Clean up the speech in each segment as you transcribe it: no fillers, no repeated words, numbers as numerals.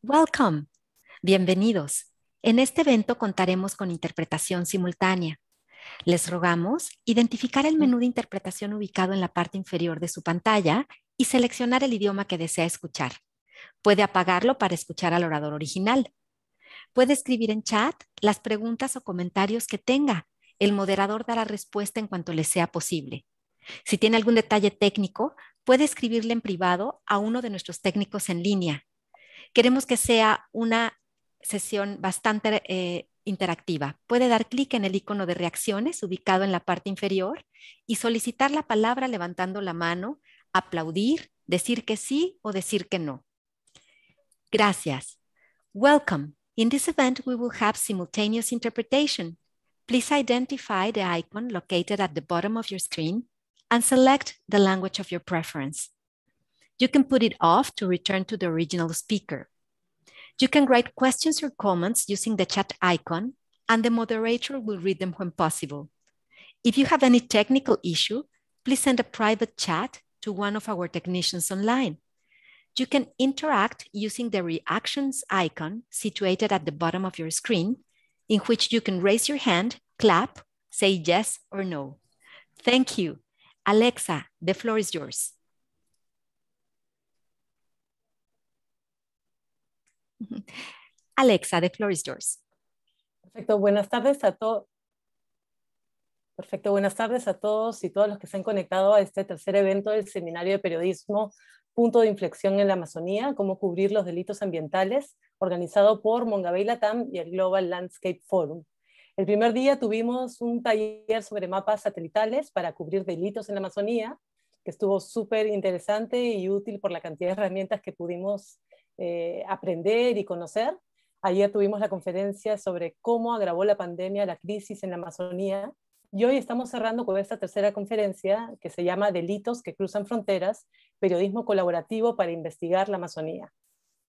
Welcome. Bienvenidos. En este evento contaremos con interpretación simultánea. Les rogamos identificar el menú de interpretación ubicado en la parte inferior de su pantalla y seleccionar el idioma que desea escuchar. Puede apagarlo para escuchar al orador original. Puede escribir en chat las preguntas o comentarios que tenga. El moderador dará respuesta en cuanto le sea posible. Si tiene algún detalle técnico, puede escribirle en privado a uno de nuestros técnicos en línea. Queremos que sea una sesión bastante interactiva. Puede dar clic en el icono de reacciones ubicado en la parte inferior y solicitar la palabra levantando la mano, aplaudir, decir que sí o decir que no. Gracias. Welcome. In this event, we will have simultaneous interpretation. Please identify the icon located at the bottom of your screen and select the language of your preference. You can put it off to return to the original speaker. You can write questions or comments using the chat icon, and the moderator will read them when possible. If you have any technical issue, please send a private chat to one of our technicians online. You can interact using the reactions icon situated at the bottom of your screen, in which you can raise your hand, clap, say yes or no. Thank you. Alexa, the floor is yours. Alexa, the floor is yours. Perfecto, buenas tardes a todos. Perfecto, buenas tardes a todos y todas los que se han conectado a este tercer evento del Seminario de Periodismo Punto de Inflexión en la Amazonía, cómo cubrir los delitos ambientales, organizado por Mongabey Latam y el Global Landscape Forum. El primer día tuvimos un taller sobre mapas satelitales para cubrir delitos en la Amazonía, que estuvo súper interesante y útil por la cantidad de herramientas que pudimos aprender y conocer. Ayer tuvimos la conferencia sobre cómo agravó la pandemia la crisis en la Amazonía, y hoy estamos cerrando con esta tercera conferencia que se llama Delitos que cruzan fronteras, periodismo colaborativo para investigar la Amazonía.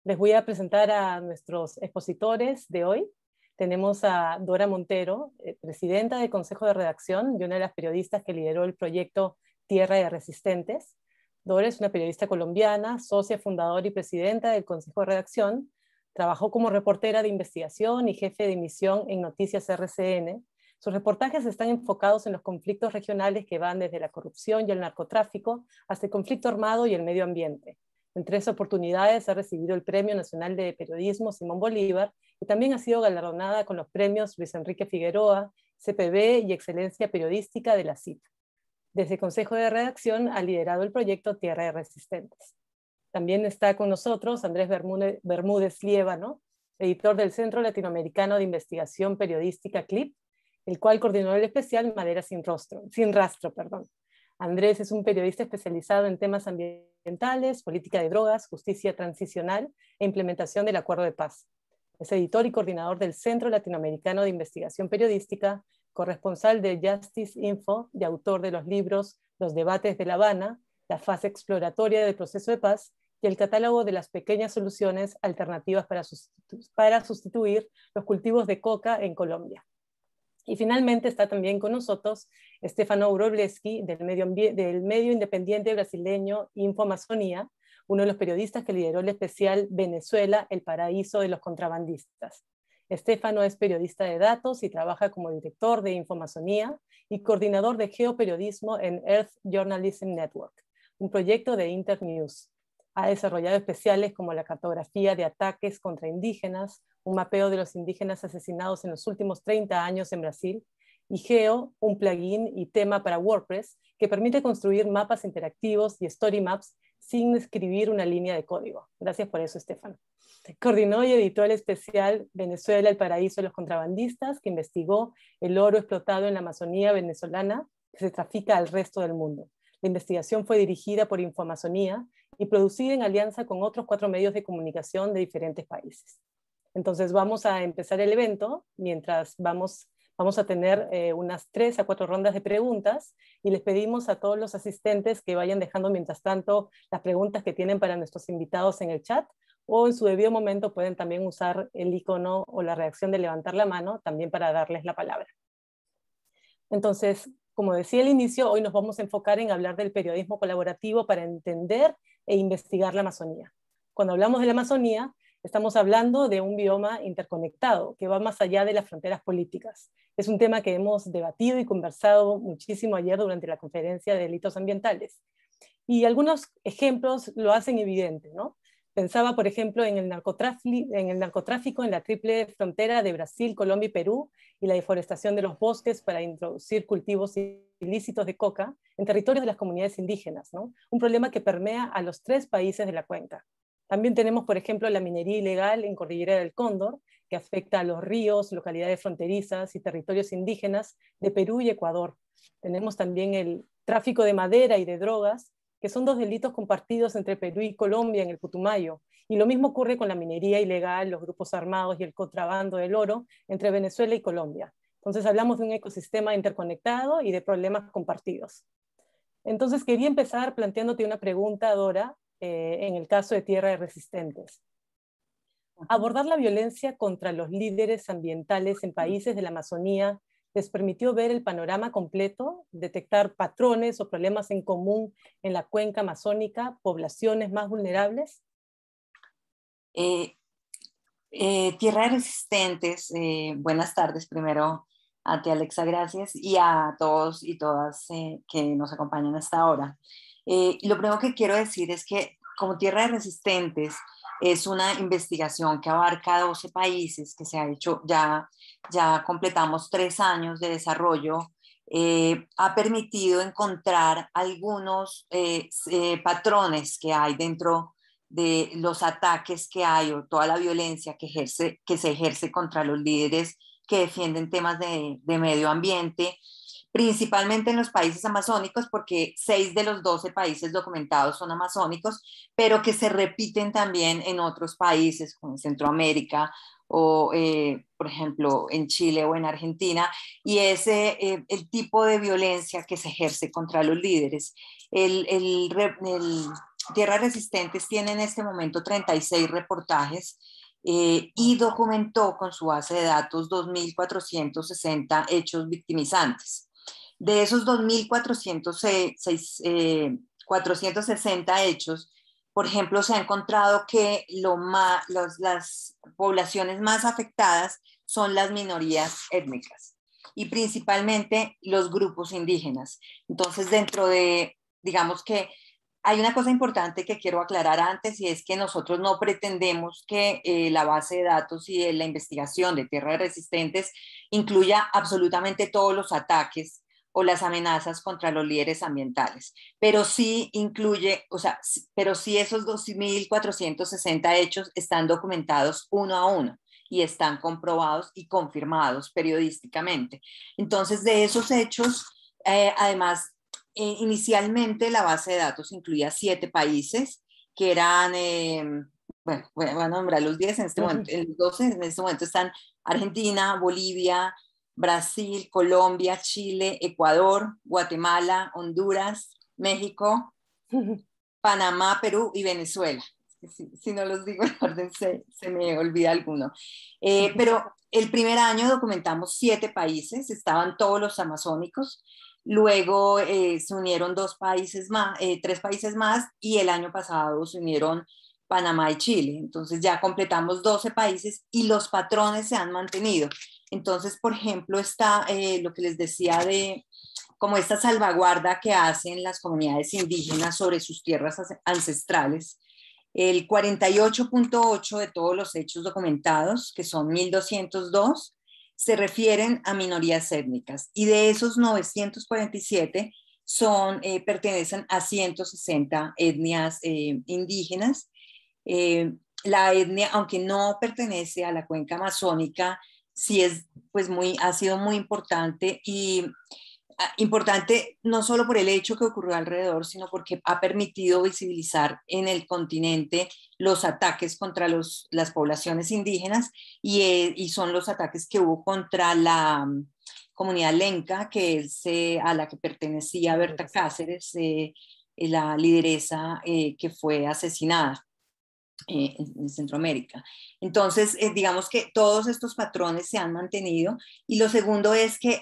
Les voy a presentar a nuestros expositores de hoy. Tenemos a Dora Montero, presidenta del Consejo de Redacción y una de las periodistas que lideró el proyecto Tierra de Resistentes. Dora es una periodista colombiana, socia fundadora y presidenta del Consejo de Redacción. Trabajó como reportera de investigación y jefe de emisión en Noticias RCN. Sus reportajes están enfocados en los conflictos regionales que van desde la corrupción y el narcotráfico hasta el conflicto armado y el medio ambiente. En 3 oportunidades ha recibido el Premio Nacional de Periodismo Simón Bolívar y también ha sido galardonada con los premios Luis Enrique Figueroa, CPB y Excelencia Periodística de la CIP. Desde el Consejo de Redacción ha liderado el proyecto Tierra de Resistentes. También está con nosotros Andrés Bermúdez Liévano, editor del Centro Latinoamericano de Investigación Periodística CLIP, el cual coordinó el especial Madera sin rastro. Andrés es un periodista especializado en temas ambientales, política de drogas, justicia transicional e implementación del Acuerdo de Paz. Es editor y coordinador del Centro Latinoamericano de Investigación Periodística, corresponsal de Justice Info y autor de los libros Los debates de La Habana, la fase exploratoria del proceso de paz y el catálogo de las pequeñas soluciones alternativas para sustituir los cultivos de coca en Colombia. Y finalmente está también con nosotros Stefano Wróblewski del medio independiente brasileño Info Amazonía, uno de los periodistas que lideró el especial Venezuela, el paraíso de los contrabandistas. Stefano es periodista de datos y trabaja como director de Infomazonía y coordinador de geoperiodismo en Earth Journalism Network, un proyecto de Internews. Ha desarrollado especiales como la cartografía de ataques contra indígenas, un mapeo de los indígenas asesinados en los últimos 30 años en Brasil, y Geo, un plugin y tema para WordPress que permite construir mapas interactivos y story maps sin escribir una línea de código. Gracias por eso, Stefano. Coordinó y editó el especial Venezuela, el paraíso de los contrabandistas, que investigó el oro explotado en la Amazonía venezolana que se trafica al resto del mundo. La investigación fue dirigida por Infomazonía y producida en alianza con otros 4 medios de comunicación de diferentes países. Entonces vamos a empezar el evento, mientras vamos a tener unas 3 a 4 rondas de preguntas y les pedimos a todos los asistentes que vayan dejando mientras tanto las preguntas que tienen para nuestros invitados en el chat, o en su debido momento pueden también usar el icono o la reacción de levantar la mano también para darles la palabra. Entonces, como decía al inicio, hoy nos vamos a enfocar en hablar del periodismo colaborativo para entender e investigar la Amazonía. Cuando hablamos de la Amazonía, estamos hablando de un bioma interconectado que va más allá de las fronteras políticas. Es un tema que hemos debatido y conversado muchísimo ayer durante la conferencia de delitos ambientales. Y algunos ejemplos lo hacen evidente, ¿no? Pensaba, por ejemplo, en el narcotráfico en la triple frontera de Brasil, Colombia y Perú, y la deforestación de los bosques para introducir cultivos ilícitos de coca en territorios de las comunidades indígenas, ¿no? Un problema que permea a los 3 países de la cuenca. También tenemos, por ejemplo, la minería ilegal en Cordillera del Cóndor, que afecta a los ríos, localidades fronterizas y territorios indígenas de Perú y Ecuador. Tenemos también el tráfico de madera y de drogas, que son 2 delitos compartidos entre Perú y Colombia en el Putumayo. Y lo mismo ocurre con la minería ilegal, los grupos armados y el contrabando del oro entre Venezuela y Colombia. Entonces hablamos de un ecosistema interconectado y de problemas compartidos. Entonces quería empezar planteándote una pregunta, Dora, en el caso de Tierra de Resistentes. Abordar la violencia contra los líderes ambientales en países de la Amazonía les permitió ver el panorama completo, detectar patrones o problemas en común en la cuenca amazónica, poblaciones más vulnerables. Tierra de Resistentes, buenas tardes primero a ti, Alexa, gracias, y a todos y todas que nos acompañan hasta ahora. Lo primero que quiero decir es que como Tierra de Resistentes es una investigación que abarca 12 países, que se ha hecho, ya completamos 3 años de desarrollo, ha permitido encontrar algunos patrones que hay dentro de los ataques que hay o toda la violencia que se ejerce contra los líderes que defienden temas de medio ambiente, principalmente en los países amazónicos, porque 6 de los 12 países documentados son amazónicos, pero que se repiten también en otros países, como en Centroamérica o, por ejemplo, en Chile o en Argentina, y es el tipo de violencia que se ejerce contra los líderes. Tierra Resistentes tiene en este momento 36 reportajes y documentó con su base de datos 2.460 hechos victimizantes. De esos 2.460 hechos, por ejemplo, se ha encontrado que las poblaciones más afectadas son las minorías étnicas y principalmente los grupos indígenas. Entonces, digamos que hay una cosa importante que quiero aclarar antes, y es que nosotros no pretendemos que la base de datos y la investigación de Tierra de Resistentes incluya absolutamente todos los ataques o las amenazas contra los líderes ambientales, pero sí incluye, pero sí esos 2.460 hechos están documentados uno a uno y están comprobados y confirmados periodísticamente. Entonces, de esos hechos, además, inicialmente la base de datos incluía 7 países, que eran, voy a nombrar los 10 en este momento, los 12 en este momento están Argentina, Bolivia, Brasil, Colombia, Chile, Ecuador, Guatemala, Honduras, México, Panamá, Perú y Venezuela. Si no los digo en orden se me olvida alguno. Pero el primer año documentamos 7 países, estaban todos los amazónicos, Luego se unieron tres países más, y el año pasado se unieron Panamá y Chile. Entonces ya completamos 12 países y los patrones se han mantenido. Entonces, por ejemplo, está lo que les decía de como esta salvaguarda que hacen las comunidades indígenas sobre sus tierras ancestrales. El 48.8 de todos los hechos documentados, que son 1.202, se refieren a minorías étnicas, y de esos 947 pertenecen a 160 etnias indígenas. La etnia, aunque no pertenece a la cuenca amazónica, sí es, pues ha sido muy importante, y importante no solo por el hecho que ocurrió alrededor, sino porque ha permitido visibilizar en el continente los ataques contra las poblaciones indígenas, y son los ataques que hubo contra la comunidad lenca, que es a la que pertenecía Berta Cáceres, la lideresa que fue asesinada en Centroamérica. Entonces, digamos que todos estos patrones se han mantenido, y lo segundo es que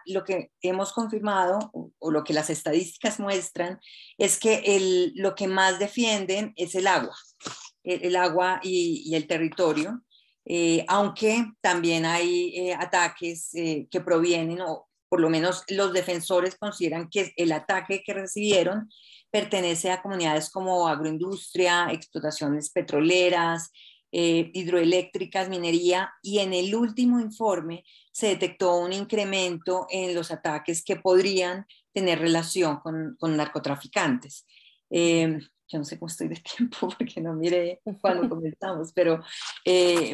lo que hemos confirmado, o lo que las estadísticas muestran, es que lo que más defienden es el agua, el agua y el territorio, aunque también hay ataques que provienen, o por lo menos los defensores consideran que el ataque que recibieron pertenece a comunidades como agroindustria, explotaciones petroleras, hidroeléctricas, minería, y en el último informe se detectó un incremento en los ataques que podrían tener relación con narcotraficantes. Yo no sé cómo estoy de tiempo porque no miré cuando comenzamos, pero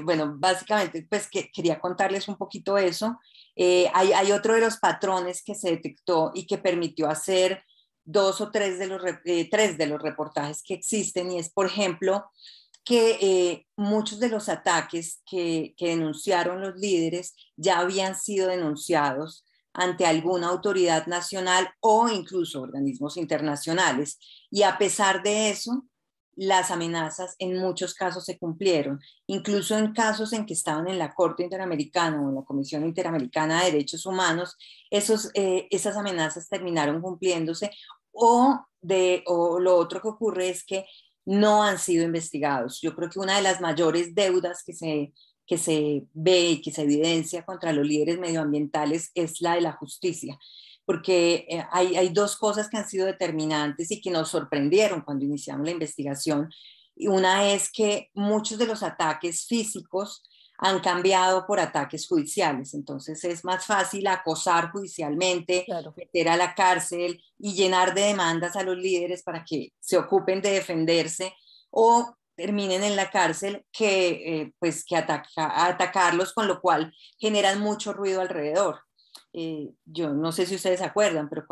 bueno, básicamente pues quería contarles un poquito eso. Hay otro de los patrones que se detectó y que permitió hacer tres de los reportajes que existen, y es, por ejemplo, que muchos de los ataques que denunciaron los líderes ya habían sido denunciados ante alguna autoridad nacional o incluso organismos internacionales, y a pesar de eso, las amenazas en muchos casos se cumplieron, incluso en casos en que estaban en la Corte Interamericana o en la Comisión Interamericana de Derechos Humanos. Esas amenazas terminaron cumpliéndose, o lo otro que ocurre es que no han sido investigados. Yo creo que una de las mayores deudas que se ve y que se evidencia contra los líderes medioambientales es la de la justicia, porque hay dos cosas que han sido determinantes y que nos sorprendieron cuando iniciamos la investigación. Y una es que muchos de los ataques físicos han cambiado por ataques judiciales. Entonces es más fácil acosar judicialmente, Claro, meter a la cárcel y llenar de demandas a los líderes para que se ocupen de defenderse o terminen en la cárcel, que atacarlos, con lo cual generan mucho ruido alrededor. Yo no sé si ustedes se acuerdan, pero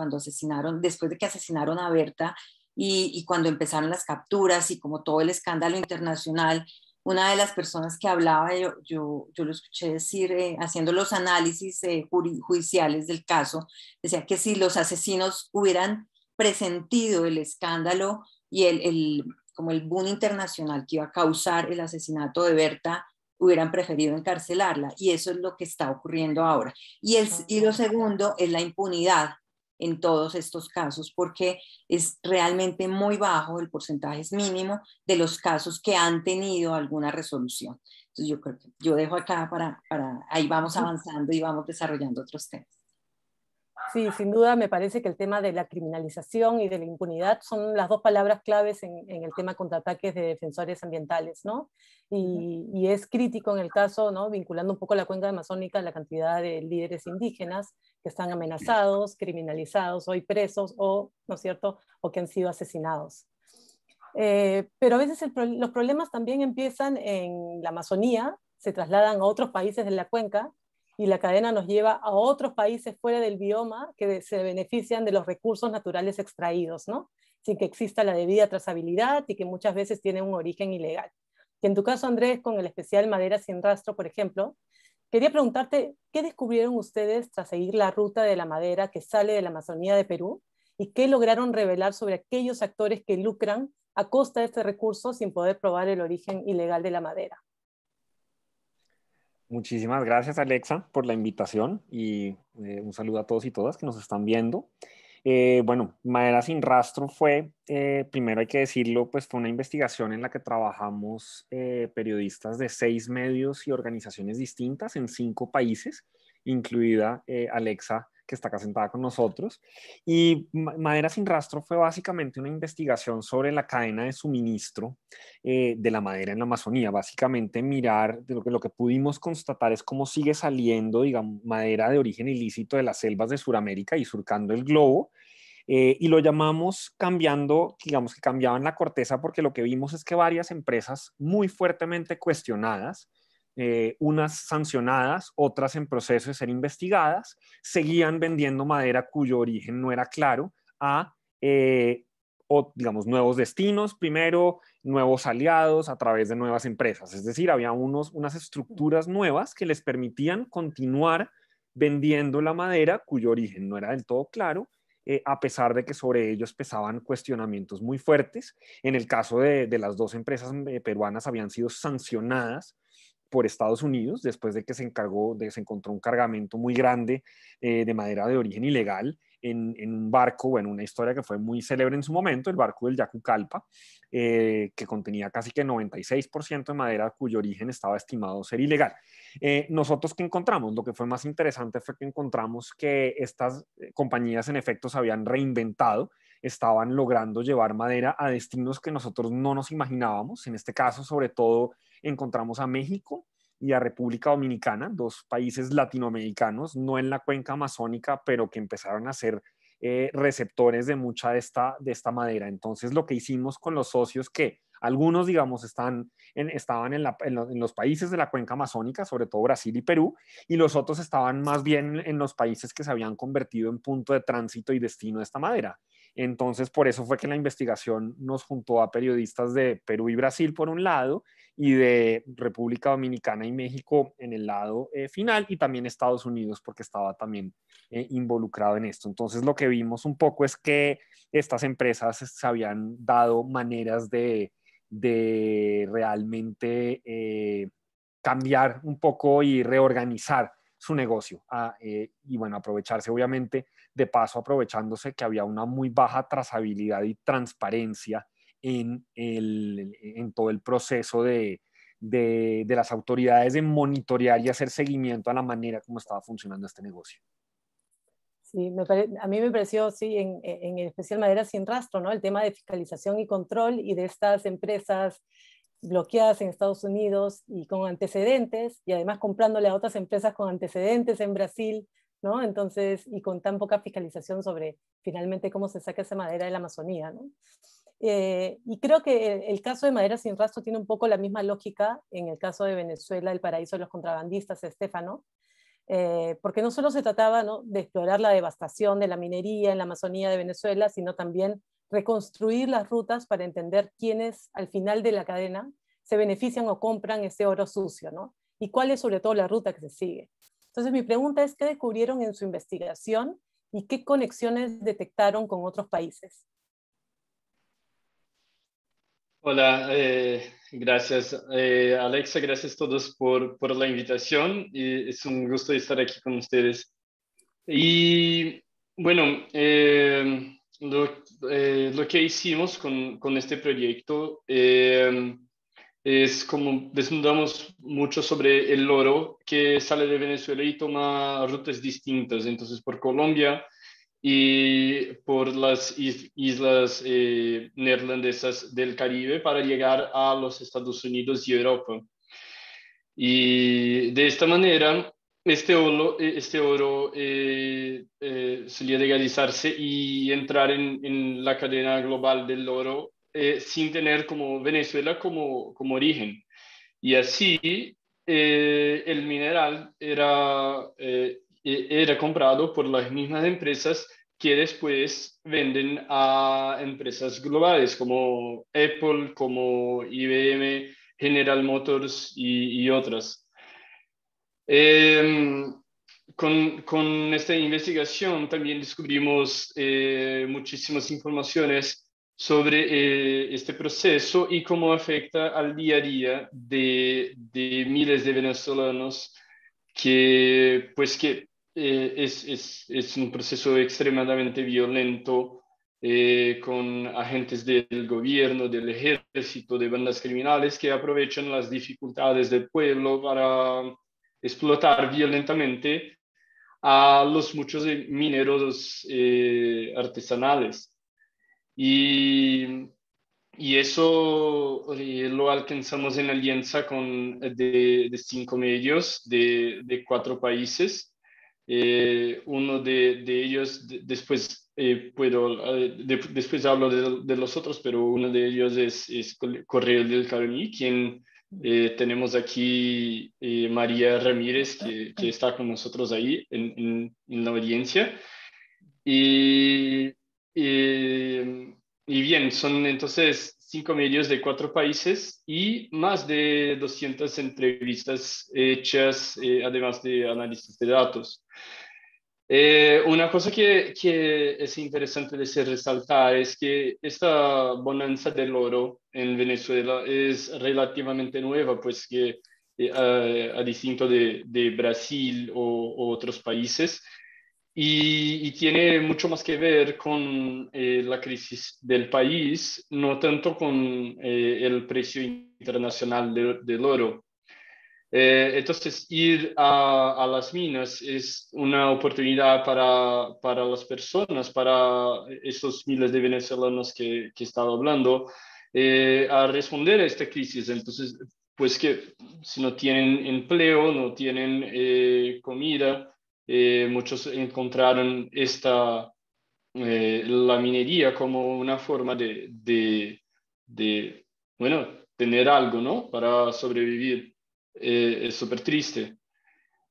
después de que asesinaron a Berta, y cuando empezaron las capturas y como todo el escándalo internacional, una de las personas que hablaba, yo lo escuché decir, haciendo los análisis judiciales del caso, decía que si los asesinos hubieran presentido el escándalo y como el boom internacional que iba a causar el asesinato de Berta, hubieran preferido encarcelarla, y eso es lo que está ocurriendo ahora. Y lo segundo es la impunidad en todos estos casos, porque es realmente muy bajo, el porcentaje es mínimo de los casos que han tenido alguna resolución. Entonces yo creo que yo dejo acá ahí vamos avanzando y vamos desarrollando otros temas. Sí, sin duda me parece que el tema de la criminalización y de la impunidad son las dos palabras claves en el tema contra ataques de defensores ambientales, ¿no? Y es crítico en el caso, ¿no? Vinculando un poco la cuenca amazónica, la cantidad de líderes indígenas que están amenazados, criminalizados, hoy presos, o, ¿no es cierto?, o que han sido asesinados. Pero a veces los problemas también empiezan en la Amazonía, se trasladan a otros países de la cuenca, y la cadena nos lleva a otros países fuera del bioma que se benefician de los recursos naturales extraídos, ¿no? Sin que exista la debida trazabilidad y que muchas veces tienen un origen ilegal. Y en tu caso, Andrés, con el especial Madera Sin Rastro, por ejemplo, quería preguntarte, ¿qué descubrieron ustedes tras seguir la ruta de la madera que sale de la Amazonía de Perú? ¿Y qué lograron revelar sobre aquellos actores que lucran a costa de este recurso sin poder probar el origen ilegal de la madera? Muchísimas gracias, Alexa, por la invitación y un saludo a todos y todas que nos están viendo. Bueno, Madera sin Rastro fue, primero hay que decirlo, pues fue una investigación en la que trabajamos periodistas de 6 medios y organizaciones distintas en 5 países, incluida Alexa, que está acá sentada con nosotros. Y Madera sin Rastro fue básicamente una investigación sobre la cadena de suministro de la madera en la Amazonía. Básicamente mirar, de lo que pudimos constatar es cómo sigue saliendo, digamos, madera de origen ilícito de las selvas de Sudamérica y surcando el globo. Y lo llamamos cambiando, digamos que cambiaban la corteza porque lo que vimos es que varias empresas muy fuertemente cuestionadas, unas sancionadas, otras en proceso de ser investigadas, seguían vendiendo madera cuyo origen no era claro a, o, digamos, nuevos destinos primero, nuevos aliados a través de nuevas empresas. Es decir, había unas estructuras nuevas que les permitían continuar vendiendo la madera cuyo origen no era del todo claro, a pesar de que sobre ellos pesaban cuestionamientos muy fuertes. En el caso de las 2 empresas peruanas habían sido sancionadas por Estados Unidos después de que se encontró un cargamento muy grande de madera de origen ilegal en un barco, bueno, una historia que fue muy célebre en su momento, el barco del Yacucalpa, que contenía casi que 96% de madera cuyo origen estaba estimado ser ilegal. Nosotros, ¿qué encontramos? Lo que fue más interesante fue que encontramos que estas compañías en efecto se habían reinventado, estaban logrando llevar madera a destinos que nosotros no nos imaginábamos. En este caso, sobre todo, encontramos a México y a República Dominicana, 2 países latinoamericanos, no en la cuenca amazónica, pero que empezaron a ser receptores de mucha de esta madera. Entonces, lo que hicimos con los socios, que algunos, digamos, estaban en los países de la cuenca amazónica, sobre todo Brasil y Perú, y los otros estaban más bien en los países que se habían convertido en punto de tránsito y destino de esta madera. Entonces, por eso fue que la investigación nos juntó a periodistas de Perú y Brasil por un lado, y de República Dominicana y México en el lado final, y también Estados Unidos porque estaba también involucrado en esto. Entonces lo que vimos un poco es que estas empresas se habían dado maneras de realmente cambiar un poco y reorganizar su negocio y bueno, aprovecharse obviamente de paso, aprovechándose que había una muy baja trazabilidad y transparencia en todo el proceso de las autoridades de monitorear y hacer seguimiento a la manera como estaba funcionando este negocio. Sí, a mí me pareció, sí, en especial Madera sin Rastro, ¿no? El tema de fiscalización y control y de estas empresas bloqueadas en Estados Unidos y con antecedentes, y además comprándole a otras empresas con antecedentes en Brasil, ¿no? Entonces, y con tan poca fiscalización sobre finalmente cómo se saca esa madera de la Amazonía, ¿no? Y creo que el caso de Madera sin Rastro tiene un poco la misma lógica en el caso de Venezuela, el paraíso de los contrabandistas, Estéfano, porque no solo se trataba, ¿no?, de explorar la devastación de la minería en la Amazonía de Venezuela, sino también reconstruir las rutas para entender quiénes al final de la cadena se benefician o compran ese oro sucio, ¿no? Y cuál es sobre todo la ruta que se sigue. Entonces mi pregunta es, ¿qué descubrieron en su investigación y qué conexiones detectaron con otros países? Hola, gracias Alexa, gracias a todos por la invitación y es un gusto estar aquí con ustedes. Y bueno, lo que hicimos con este proyecto es como desnudamos mucho sobre el oro que sale de Venezuela y toma rutas distintas, entonces por Colombia y por las islas neerlandesas del Caribe para llegar a los Estados Unidos y Europa. Y de esta manera, este oro solía legalizarse y entrar en la cadena global del oro sin tener como Venezuela como origen. Y así el mineral era comprado por las mismas empresas que después venden a empresas globales como Apple, como IBM, General Motors y otras. Con esta investigación también descubrimos muchísimas informaciones sobre este proceso y cómo afecta al día a día de miles de venezolanos que, pues que es un proceso extremadamente violento con agentes del gobierno, del ejército, de bandas criminales que aprovechan las dificultades del pueblo para explotar violentamente a los muchos mineros artesanales. Y, y eso lo alcanzamos en alianza de 5 medios de 4 países. Uno de ellos, después, después hablo de los otros, pero uno de ellos es Correo del Caroní, quien tenemos aquí María Ramírez, que está con nosotros ahí en la audiencia. Y, y, y bien, son entonces 5 medios de 4 países y más de 200 entrevistas hechas, además de análisis de datos. Una cosa que es interesante de resaltar es que esta bonanza del oro en Venezuela es relativamente nueva, pues que a distinto de Brasil o otros países, y tiene mucho más que ver con la crisis del país, no tanto con el precio internacional del oro. Entonces, ir a las minas es una oportunidad para las personas, para esos miles de venezolanos que he estado hablando, a responder a esta crisis. Entonces, pues que si no tienen empleo, no tienen comida, muchos encontraron la minería como una forma de, bueno, tener algo, ¿no? Para sobrevivir. Es súper triste.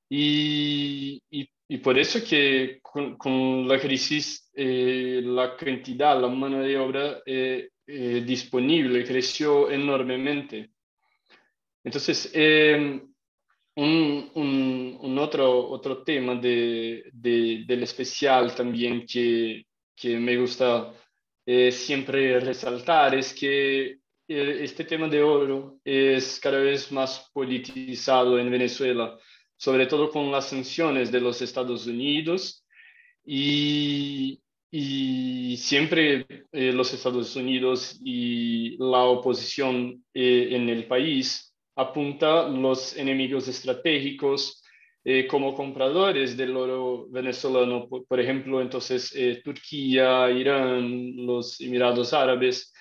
Y por eso que con la crisis, la cantidad, la mano de obra disponible creció enormemente. Entonces, un otro tema del especial también que me gusta siempre resaltar es que este tema de oro es cada vez más politizado en Venezuela, sobre todo con las sanciones de los Estados Unidos y siempre los Estados Unidos y la oposición en el país apunta los enemigos estratégicos como compradores del oro venezolano, por ejemplo, entonces Turquía, Irán, los Emiratos Árabes.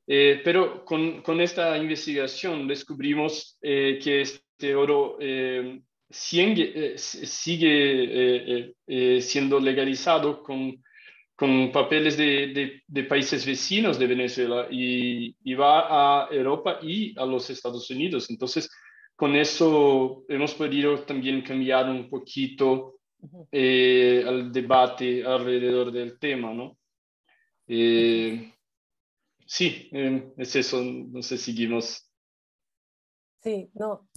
Pero con esta investigación descubrimos que este oro sigue siendo legalizado con papeles de países vecinos de Venezuela y va a Europa y a los Estados Unidos. Entonces, con eso hemos podido también cambiar un poquito el debate alrededor del tema, ¿no? Sí, es eso, no sé, seguimos. Sí, no,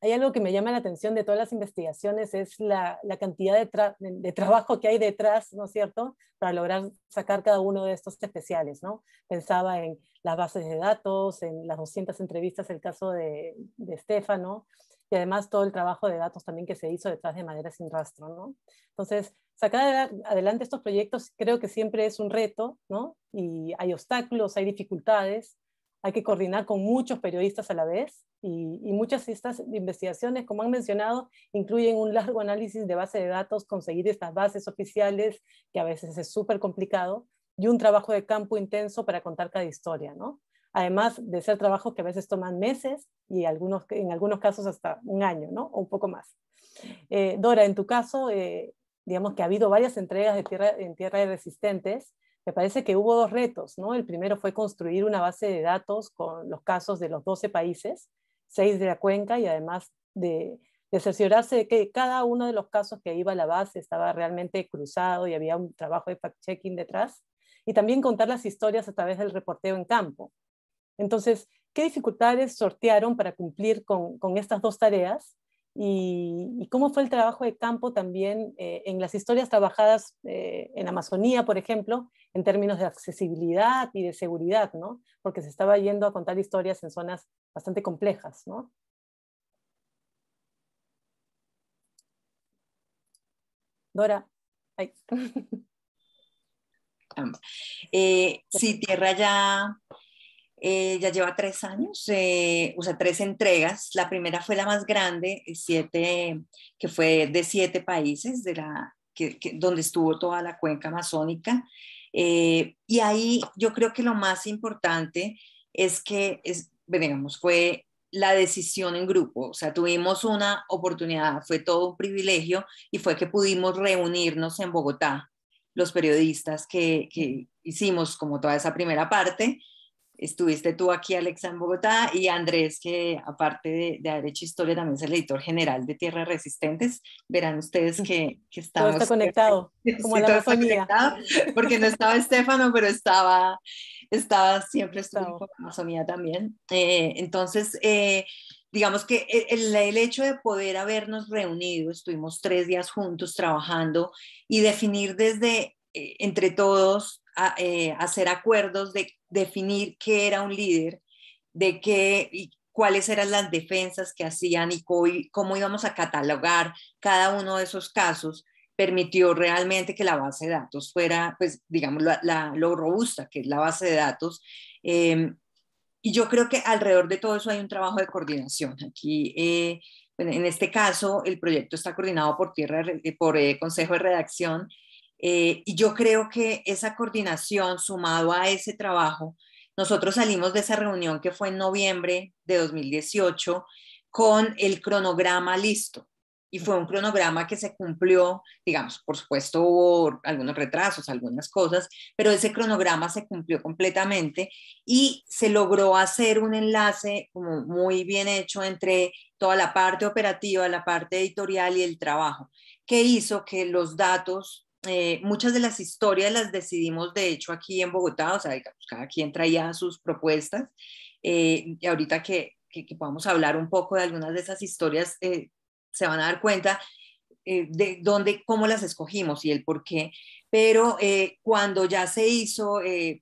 hay algo que me llama la atención de todas las investigaciones, es la cantidad de trabajo que hay detrás, ¿no es cierto?, para lograr sacar cada uno de estos especiales, ¿no? Pensaba en las bases de datos, en las 200 entrevistas, el caso de Estefano, y además todo el trabajo de datos también que se hizo detrás de Madera Sin Rastro, ¿no? Entonces, sacar adelante estos proyectos creo que siempre es un reto, ¿no? Y hay obstáculos, hay dificultades, hay que coordinar con muchos periodistas a la vez y muchas de estas investigaciones, como han mencionado, incluyen un largo análisis de base de datos, conseguir estas bases oficiales, que a veces es súper complicado, y un trabajo de campo intenso para contar cada historia, ¿no? Además de ser trabajos que a veces toman meses y en algunos casos hasta un año, ¿no? O un poco más. Dora, en tu caso, digamos que ha habido varias entregas en tierra de resistentes. Me parece que hubo 2 retos, ¿no? El primero fue construir una base de datos con los casos de los 12 países, 6 de la cuenca, y además de cerciorarse de que cada uno de los casos que iba a la base estaba realmente cruzado y había un trabajo de fact-checking detrás, y también contar las historias a través del reporteo en campo. Entonces, ¿qué dificultades sortearon para cumplir con estas 2 tareas? y cómo fue el trabajo de campo también en las historias trabajadas en Amazonía, por ejemplo, en términos de accesibilidad y de seguridad, ¿no? Porque se estaba yendo a contar historias en zonas bastante complejas, ¿no? Dora. Ay. Sí, Tierra ya lleva 3 años, o sea, 3 entregas. La primera fue la más grande, que fue de 7 países, donde estuvo toda la cuenca amazónica. Y ahí yo creo que lo más importante es que, digamos, fue la decisión en grupo. O sea, tuvimos una oportunidad, fue todo un privilegio, y fue que pudimos reunirnos en Bogotá, los periodistas que hicimos como toda esa primera parte. Estuviste tú aquí, Alexa, en Bogotá, y Andrés, que aparte de haber hecho historia, también es el editor general de Tierras Resistentes. Verán ustedes que Todo está estamos... conectado, como Sí, la todo está Amazonía. conectado, porque no estaba Estefano, pero siempre estuvo en Amazonía también. Entonces, digamos que el hecho de poder habernos reunido, estuvimos 3 días juntos trabajando y definir entre todos, hacer acuerdos de definir qué era un líder, y cuáles eran las defensas que hacían y cómo íbamos a catalogar cada uno de esos casos, permitió realmente que la base de datos fuera, pues, digamos, lo robusta que es la base de datos. Y yo creo que alrededor de todo eso hay un trabajo de coordinación. Aquí, bueno, en este caso, el proyecto está coordinado por Consejo de Redacción, y yo creo que esa coordinación, sumado a ese trabajo, nosotros salimos de esa reunión que fue en noviembre de 2018 con el cronograma listo. Y fue un cronograma que se cumplió, digamos, por supuesto hubo algunos retrasos, algunas cosas, pero ese cronograma se cumplió completamente y se logró hacer un enlace como muy bien hecho entre toda la parte operativa, la parte editorial y el trabajo, que hizo que los datos, muchas de las historias las decidimos de hecho aquí en Bogotá, o sea, digamos, cada quien traía sus propuestas, y ahorita que podamos hablar un poco de algunas de esas historias, se van a dar cuenta cómo las escogimos y el por qué. Pero cuando ya se hizo el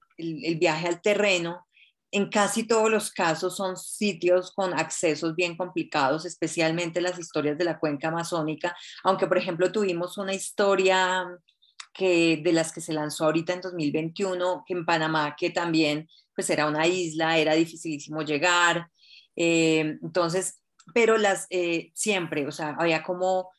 viaje al terreno, en casi todos los casos son sitios con accesos bien complicados, especialmente las historias de la cuenca amazónica, aunque por ejemplo tuvimos una historia de las que se lanzó ahorita en 2021, que en Panamá, que también pues era una isla, era dificilísimo llegar. Entonces, pero siempre, o sea, había como,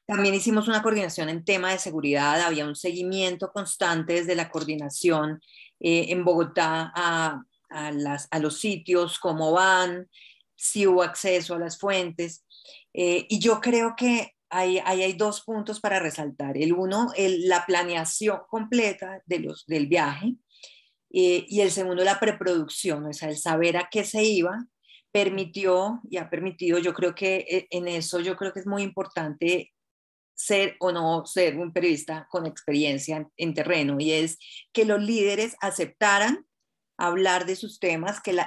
también hicimos una coordinación en tema de seguridad, había un seguimiento constante desde la coordinación en Bogotá a los sitios, cómo van, si hubo acceso a las fuentes. Y yo creo que hay 2 puntos para resaltar. El uno, la planeación completa del viaje, y el segundo, la preproducción, o sea, el saber a qué se iba, permitió y ha permitido, yo creo que en eso yo creo que es muy importante ser o no ser un periodista con experiencia en terreno, y es que los líderes aceptaran hablar de sus temas, que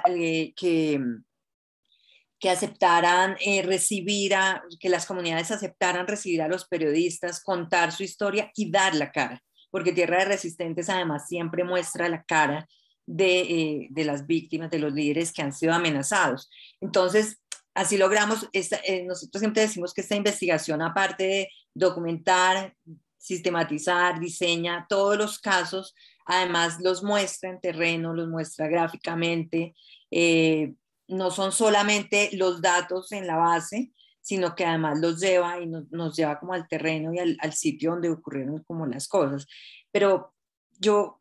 aceptaran que las comunidades aceptaran recibir a los periodistas, contar su historia y dar la cara, porque Tierra de Resistentes además siempre muestra la cara de las víctimas, de los líderes que han sido amenazados. Entonces, así logramos, nosotros siempre decimos que esta investigación, aparte de documentar, sistematizar, diseña todos los casos, además los muestra en terreno, los muestra gráficamente, no son solamente los datos en la base, sino que además los lleva y nos lleva como al terreno y al sitio donde ocurrieron como las cosas. Pero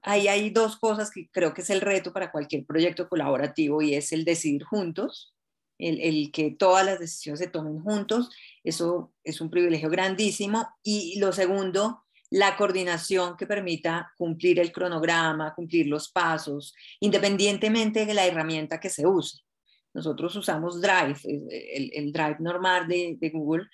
ahí hay 2 cosas que creo que es el reto para cualquier proyecto colaborativo, y es el decidir juntos, el que todas las decisiones se tomen juntos. Eso es un privilegio grandísimo. Y lo segundo, la coordinación que permita cumplir el cronograma, cumplir los pasos, independientemente de la herramienta que se use. Nosotros usamos Drive, el Drive normal de Google,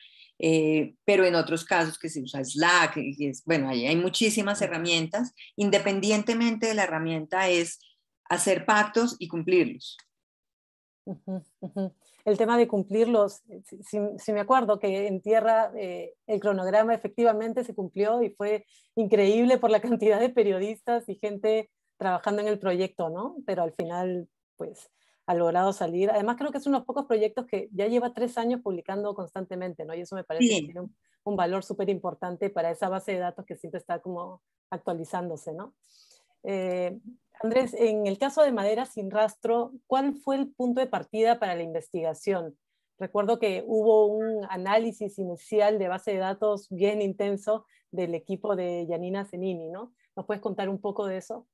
pero en otros casos que se usa Slack, bueno, ahí hay muchísimas herramientas. Independientemente de la herramienta, es hacer pactos y cumplirlos. el tema de cumplir si me acuerdo que en tierra el cronograma efectivamente se cumplió y fue increíble por la cantidad de periodistas y gente trabajando en el proyecto, ¿no? Pero al final, pues, ha logrado salir. Además, creo que es uno de los pocos proyectos que ya lleva 3 años publicando constantemente, ¿no? Y eso me parece que tiene un valor súper importante para esa base de datos que siempre está como actualizándose, ¿no? Andrés, en el caso de Madera sin Rastro, ¿cuál fue el punto de partida para la investigación? Recuerdo que hubo un análisis inicial de base de datos bien intenso del equipo de Janina Zenini, ¿no? ¿Nos puedes contar un poco de eso?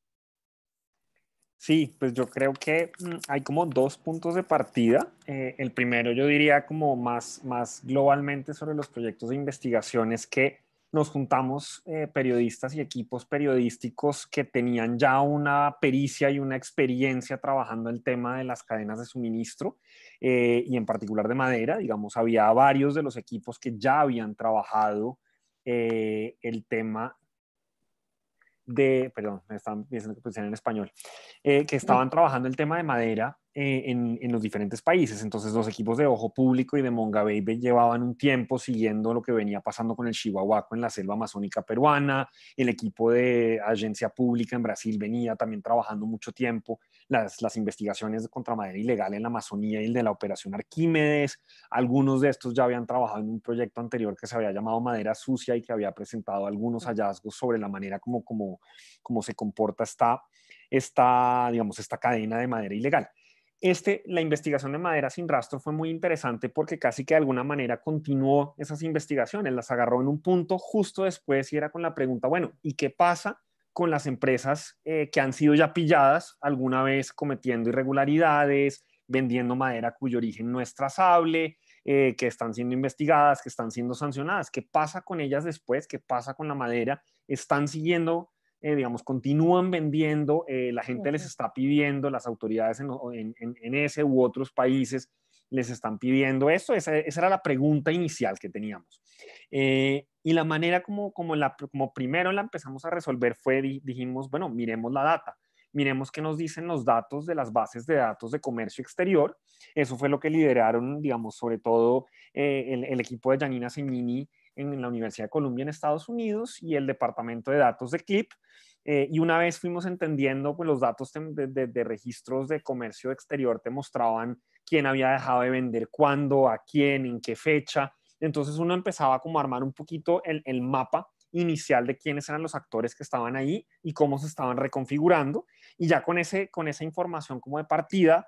Sí, pues yo creo que hay como 2 puntos de partida. El primero yo diría como más globalmente sobre los proyectos de investigación es que nos juntamos periodistas y equipos periodísticos que tenían ya una pericia y una experiencia trabajando el tema de las cadenas de suministro y en particular de madera. Digamos, había varios de los equipos que ya habían trabajado el tema perdón, me están diciendo que pusieron en español, que estaban trabajando el tema de madera en los diferentes países. Entonces los equipos de Ojo Público y de Mongababy llevaban un tiempo siguiendo lo que venía pasando con el chihuahuaco en la selva amazónica peruana. El equipo de Agencia Pública en Brasil venía también trabajando mucho tiempo las investigaciones contra madera ilegal en la Amazonía y el de la Operación Arquímedes. Algunos de estos ya habían trabajado en un proyecto anterior que se había llamado Madera Sucia y que había presentado algunos hallazgos sobre la manera como se comporta esta cadena de madera ilegal. La investigación de Madera sin Rastro fue muy interesante porque casi que de alguna manera continuó esas investigaciones, las agarró en un punto justo después y era con la pregunta, bueno, ¿y qué pasa con las empresas que han sido ya pilladas alguna vez cometiendo irregularidades, vendiendo madera cuyo origen no es trazable, que están siendo investigadas, que están siendo sancionadas? ¿Qué pasa con ellas después? ¿Qué pasa con la madera? ¿Están siguiendo digamos, continúan vendiendo, la gente les está pidiendo, las autoridades en ese u otros países les están pidiendo esto? Esa era la pregunta inicial que teníamos. Y la manera como primero la empezamos a resolver fue, dijimos, bueno, miremos la data. Miremos qué nos dicen los datos de las bases de datos de comercio exterior. Eso fue lo que lideraron, digamos, sobre todo el equipo de Janina Zenini en la Universidad de Columbia en Estados Unidos y el Departamento de Datos de CLIP. Y una vez fuimos entendiendo, pues los datos de registros de comercio exterior te mostraban quién había dejado de vender, cuándo, a quién, en qué fecha. Entonces uno empezaba como a armar un poquito el mapa inicial de quiénes eran los actores que estaban ahí y cómo se estaban reconfigurando. Y ya con esa información como de partida,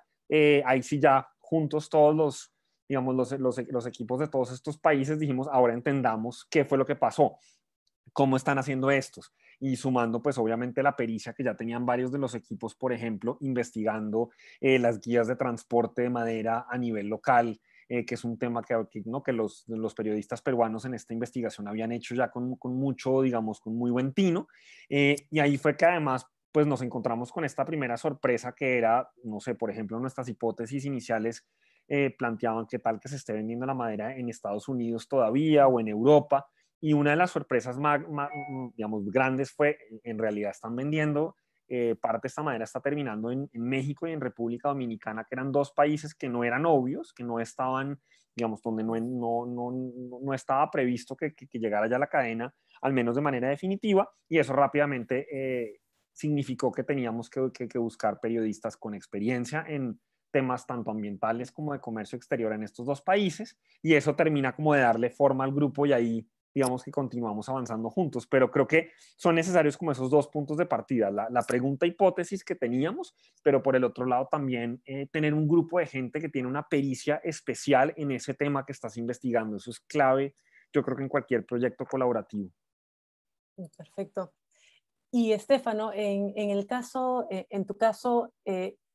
ahí sí ya juntos todos los equipos de todos estos países dijimos, ahora entendamos qué fue lo que pasó, cómo están haciendo estos, y sumando pues obviamente la pericia que ya tenían varios de los equipos, por ejemplo, investigando las guías de transporte de madera a nivel local, que es un tema que los periodistas peruanos en esta investigación habían hecho ya con mucho, digamos, con muy buen tino. Y ahí fue que además pues nos encontramos con esta primera sorpresa que era, no sé, por ejemplo, nuestras hipótesis iniciales planteaban qué tal que se esté vendiendo la madera en Estados Unidos todavía o en Europa. Y una de las sorpresas digamos, grandes fue, en realidad están vendiendo, parte de esta madera está terminando en México y en República Dominicana, que eran 2 países que no eran obvios, que no estaban, digamos, donde no estaba previsto que llegara ya la cadena, al menos de manera definitiva, y eso rápidamente significó que teníamos que buscar periodistas con experiencia en temas tanto ambientales como de comercio exterior en estos 2 países, y eso termina como de darle forma al grupo y ahí digamos que continuamos avanzando juntos, pero creo que son necesarios como esos 2 puntos de partida, la pregunta hipótesis que teníamos, pero por el otro lado también tener un grupo de gente que tiene una pericia especial en ese tema que estás investigando. Eso es clave, yo creo que en cualquier proyecto colaborativo. Perfecto. Y Estefano, en tu caso,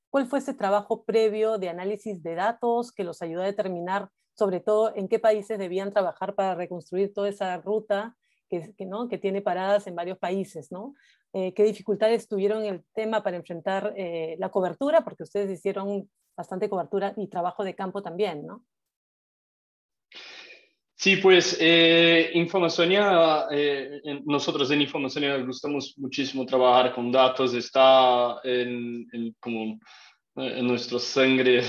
¿cuál fue ese trabajo previo de análisis de datos que los ayudó a determinar sobre todo en qué países debían trabajar para reconstruir toda esa ruta que tiene paradas en varios países, ¿no? ¿Qué dificultades tuvieron el tema para enfrentar la cobertura? Porque ustedes hicieron bastante cobertura y trabajo de campo también, ¿no? Sí, pues Infoamazonia, nosotros en Infoamazonia gustamos muchísimo trabajar con datos, está como nuestra sangre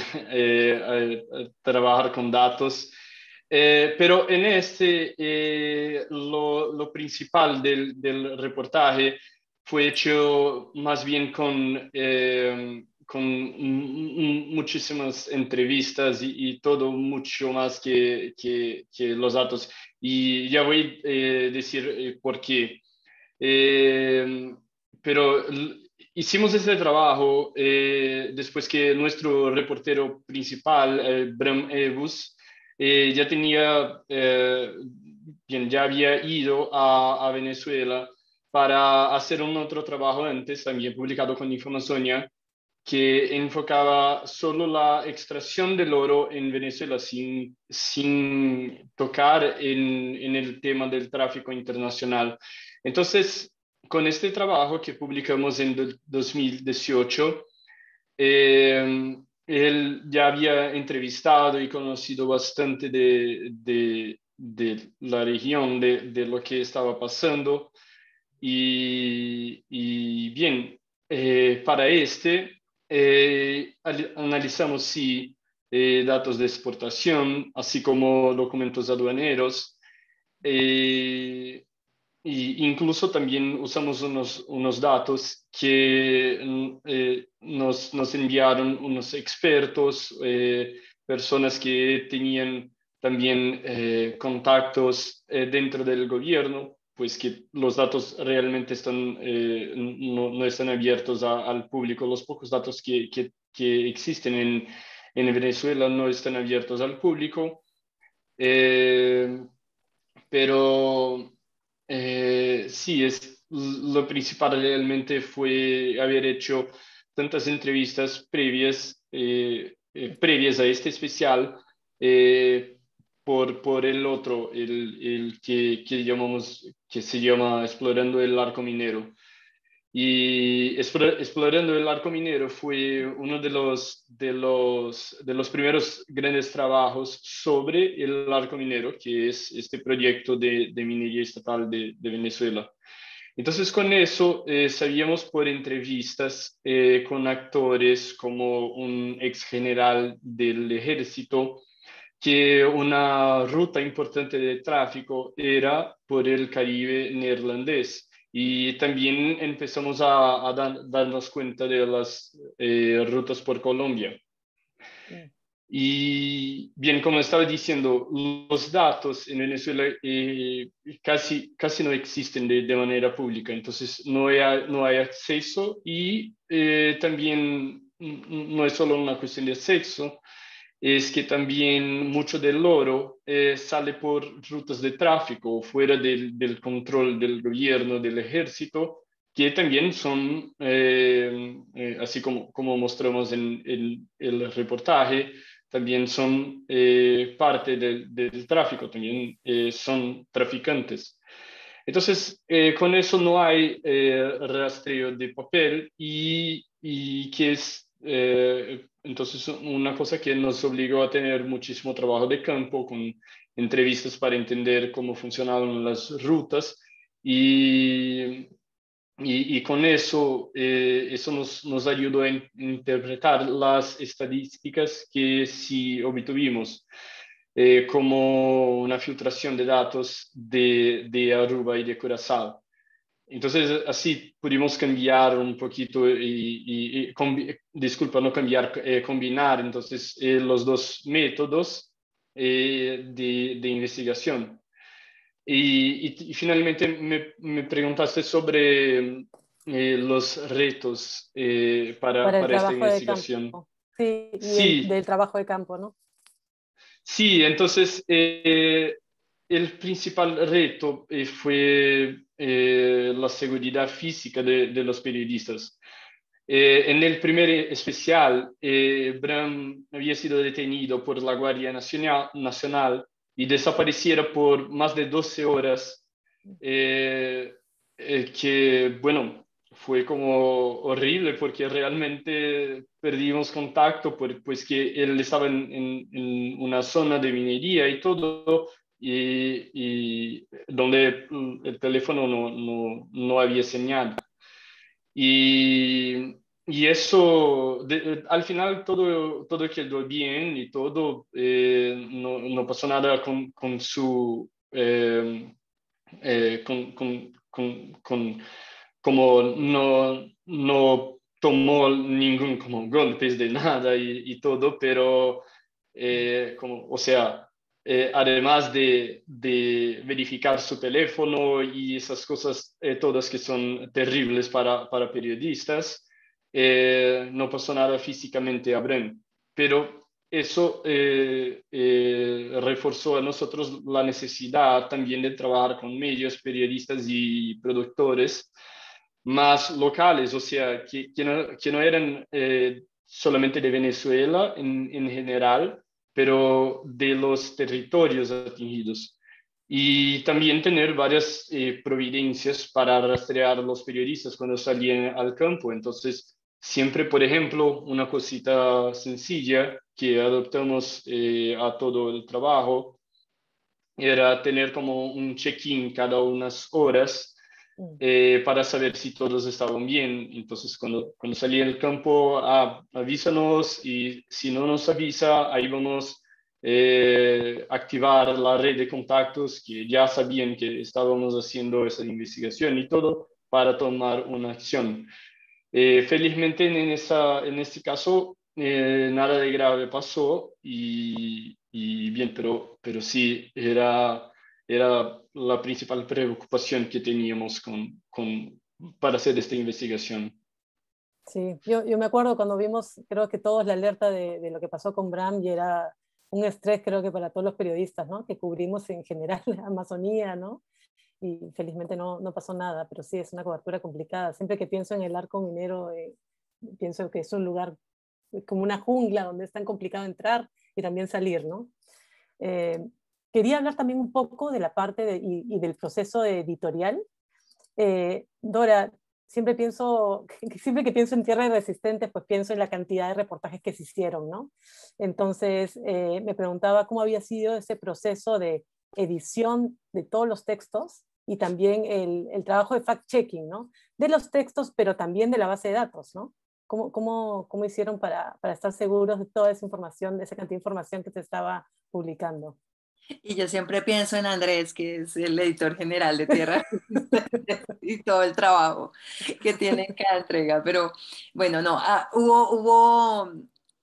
trabajar con datos. Pero en lo principal del reportaje fue hecho más bien con muchísimas entrevistas y todo mucho más que los datos. Y ya voy a decir por qué. Pero hicimos este trabajo después que nuestro reportero principal, Bram Evus, ya ya había ido a Venezuela para hacer un otro trabajo antes, también publicado con Infoamazonia, que enfocaba solo la extracción del oro en Venezuela sin tocar en el tema del tráfico internacional. Entonces, con este trabajo que publicamos en 2018, él ya había entrevistado y conocido bastante de la región, de lo que estaba pasando. Y bien, para analizamos sí, datos de exportación, así como documentos aduaneros, y incluso también usamos unos datos que nos enviaron unos expertos, personas que tenían también contactos dentro del gobierno, pues que los datos realmente no están abiertos al público. Los pocos datos que existen en Venezuela no están abiertos al público. Pero sí, lo principal realmente fue haber hecho tantas entrevistas previas a este especial por el otro, el que se llama Explorando el Arco Minero. Y Explorando el Arco Minero fue uno de los primeros grandes trabajos sobre el arco minero, que es este proyecto de minería estatal de Venezuela. Entonces, con eso sabíamos por entrevistas con actores como un ex general del ejército que una ruta importante de tráfico era por el Caribe neerlandés. Y también empezamos a darnos cuenta de las rutas por Colombia. Y bien, como estaba diciendo, los datos en Venezuela casi no existen de manera pública, entonces no hay acceso y también no es solo una cuestión de acceso, es que también mucho del oro sale por rutas de tráfico fuera del control del gobierno, del ejército, que también son, así como mostramos en el reportaje, también son parte del tráfico, también son traficantes. Entonces, con eso no hay rastreo de papel y que es entonces una cosa que nos obligó a tener muchísimo trabajo de campo con entrevistas para entender cómo funcionaban las rutas y con eso nos ayudó a interpretar las estadísticas que sí obtuvimos, como una filtración de datos de Aruba y de Curazao. Entonces, así pudimos cambiar un poquito disculpa, no cambiar, combinar entonces los dos métodos de investigación. Y finalmente me preguntaste sobre los retos Para el para esta trabajo de investigación. campo. Sí, Sí, del trabajo de campo, ¿no? sí, entonces el principal reto fue la seguridad física de los periodistas. En el primer especial, Bram había sido detenido por la Guardia Nacional y desapareciera por más de 12 horas, que, bueno, fue como horrible porque realmente perdimos contacto, pues que él estaba en una zona de minería y todo, y donde el teléfono no había señal. Y y eso, al final todo quedó bien y todo, no pasó nada con su, como no tomó ningún como golpes de nada y todo, pero como, o sea, además de verificar su teléfono y esas cosas todas que son terribles para periodistas, no pasó nada físicamente a Bren. Pero eso reforzó a nosotros la necesidad también de trabajar con medios, periodistas y productores más locales, o sea, que no eran solamente de Venezuela en general, pero de los territorios atingidos. Y también tener varias providencias para rastrear a los periodistas cuando salían al campo. Entonces, siempre, por ejemplo, una cosita sencilla que adoptamos a todo el trabajo era tener como un check-in cada unas horas para saber si todos estaban bien. Entonces, cuando salía del campo, avísanos, y si no nos avisa, ahí vamos a activar la red de contactos que ya sabían que estábamos haciendo esa investigación y todo para tomar una acción. Felizmente en este caso nada de grave pasó y bien, pero sí era la principal preocupación que teníamos para hacer esta investigación. Sí, yo me acuerdo cuando vimos, creo que todos, la alerta de lo que pasó con Bram, y era un estrés, creo que para todos los periodistas, ¿no? Que cubrimos en general la Amazonía, ¿no? Y felizmente no pasó nada, pero sí es una cobertura complicada. Siempre que pienso en el arco minero, pienso que es un lugar como una jungla donde es tan complicado entrar y también salir, ¿no? Eh, Quería hablar también un poco de la parte y del proceso editorial. Dora, siempre que pienso en Tierra de Resistentes, pues pienso en la cantidad de reportajes que se hicieron, ¿no? Entonces, me preguntaba cómo había sido ese proceso de edición de todos los textos y también el trabajo de fact-checking, ¿no? De los textos, pero también de la base de datos, ¿no? ¿Cómo hicieron para estar seguros de toda esa información, de esa cantidad de información que se estaba publicando? Y yo siempre pienso en Andrés, que es el editor general de Tierra y todo el trabajo que tiene en cada entrega. Pero bueno, no,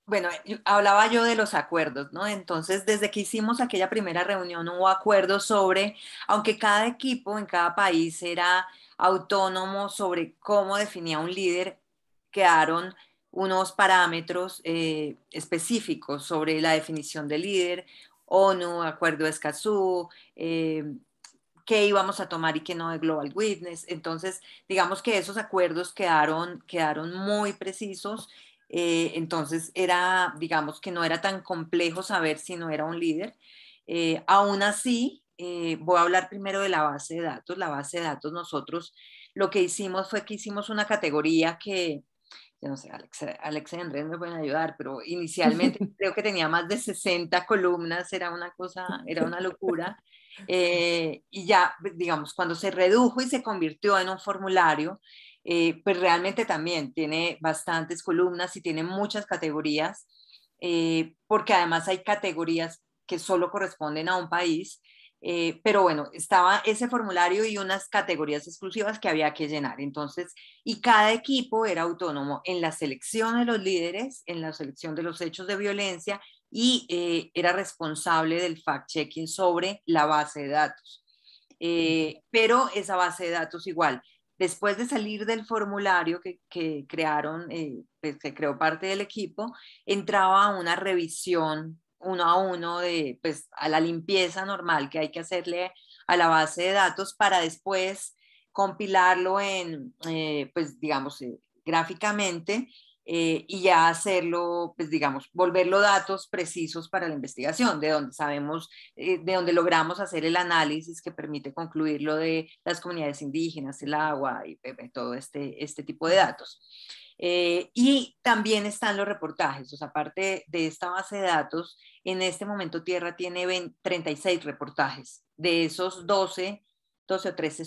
bueno, hablaba yo de los acuerdos, ¿no? Entonces, desde que hicimos aquella primera reunión hubo acuerdos sobre, aunque cada equipo en cada país era autónomo sobre cómo definía un líder, quedaron unos parámetros específicos sobre la definición de líder. ONU, Acuerdo de Escazú, qué íbamos a tomar y qué no de Global Witness. Entonces, digamos que esos acuerdos quedaron muy precisos. Entonces, digamos que no era tan complejo saber si no era un líder. Aún así, voy a hablar primero de la base de datos. La base de datos, nosotros lo que hicimos fue que hicimos una categoría que yo no sé, Alexa y Andrés me pueden ayudar, pero inicialmente creo que tenía más de 60 columnas, era una locura. Y ya, digamos, cuando se redujo y se convirtió en un formulario, pues realmente también tiene bastantes columnas y tiene muchas categorías, porque además hay categorías que solo corresponden a un país. Pero bueno, estaba ese formulario y unas categorías exclusivas que había que llenar. Entonces, y cada equipo era autónomo en la selección de los líderes, en la selección de los hechos de violencia, y era responsable del fact-checking sobre la base de datos. Pero esa base de datos igual, después de salir del formulario que crearon, pues, que creó parte del equipo, entraba a una revisión uno a uno pues, a la limpieza normal que hay que hacerle a la base de datos para después compilarlo pues digamos, gráficamente, y ya hacerlo, pues digamos, volverlo datos precisos para la investigación, de donde sabemos, de donde logramos hacer el análisis que permite concluir lo de las comunidades indígenas, el agua y todo este tipo de datos. Y también están los reportajes, o sea, aparte de esta base de datos, en este momento Tierra tiene 36 reportajes. De esos 12 12 o 13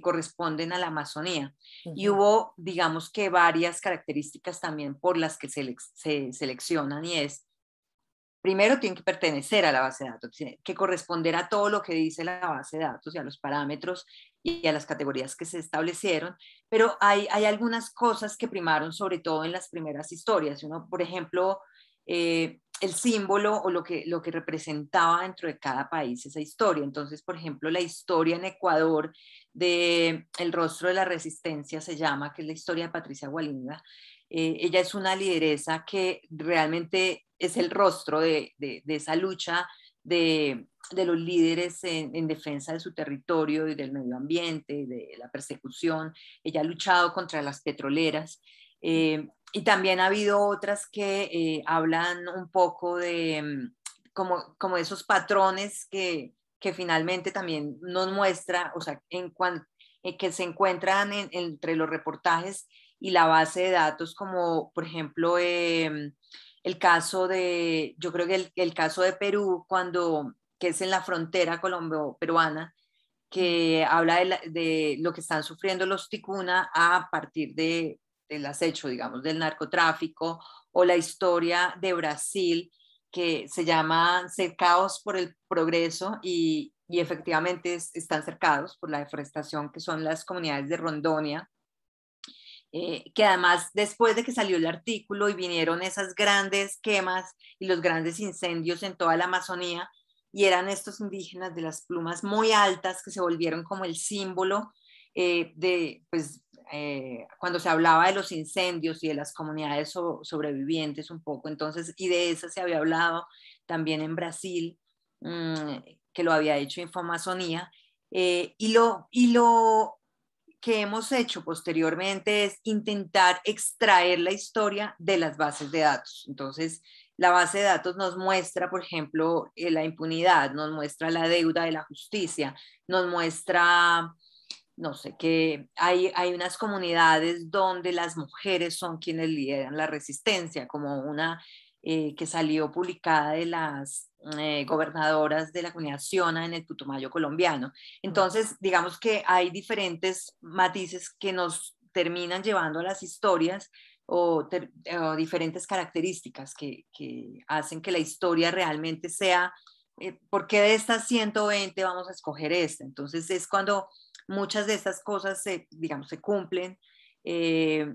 corresponden a la Amazonía. Y Ujú. hubo, digamos que varias características también por las que se seleccionan, y es, primero, tienen que pertenecer a la base de datos, tienen que corresponder a todo lo que dice la base de datos y a los parámetros y a las categorías que se establecieron, pero hay algunas cosas que primaron, sobre todo en las primeras historias. Uno, por ejemplo, el símbolo o lo que representaba dentro de cada país esa historia. Entonces, por ejemplo, la historia en Ecuador de El rostro de la resistencia se llama, que es la historia de Patricia Gualinga. Ella es una lideresa que realmente es el rostro de esa lucha de los líderes en defensa de su territorio y del medio ambiente, y de la persecución. Ella ha luchado contra las petroleras. Y también ha habido otras que hablan un poco de como esos patrones que finalmente también nos muestra, o sea, que se encuentran entre los reportajes y la base de datos, como por ejemplo el caso de, yo creo que el caso de Perú, que es en la frontera colombo-peruana, que habla de lo que están sufriendo los ticuna a partir del acecho, digamos, del narcotráfico, o la historia de Brasil, que se llama Cercados por el Progreso, y efectivamente están cercados por la deforestación, que son las comunidades de Rondonia, que además, después de que salió el artículo y vinieron esas grandes quemas y los grandes incendios en toda la Amazonía, y eran estos indígenas de las plumas muy altas que se volvieron como el símbolo pues, cuando se hablaba de los incendios y de las comunidades sobrevivientes un poco. Entonces, y de eso se había hablado también en Brasil, que lo había hecho Infamazonía. Y lo que hemos hecho posteriormente es intentar extraer la historia de las bases de datos. Entonces, la base de datos nos muestra, por ejemplo, la impunidad, nos muestra la deuda de la justicia, nos muestra, no sé, que hay unas comunidades donde las mujeres son quienes lideran la resistencia, como una que salió publicada de las gobernadoras de la comunidad Siona en el Putumayo colombiano. Entonces, digamos que hay diferentes matices que nos terminan llevando a las historias, o diferentes características que hacen que la historia realmente sea, ¿por qué de estas 120 vamos a escoger esta? Entonces es cuando muchas de estas cosas digamos, se cumplen. Y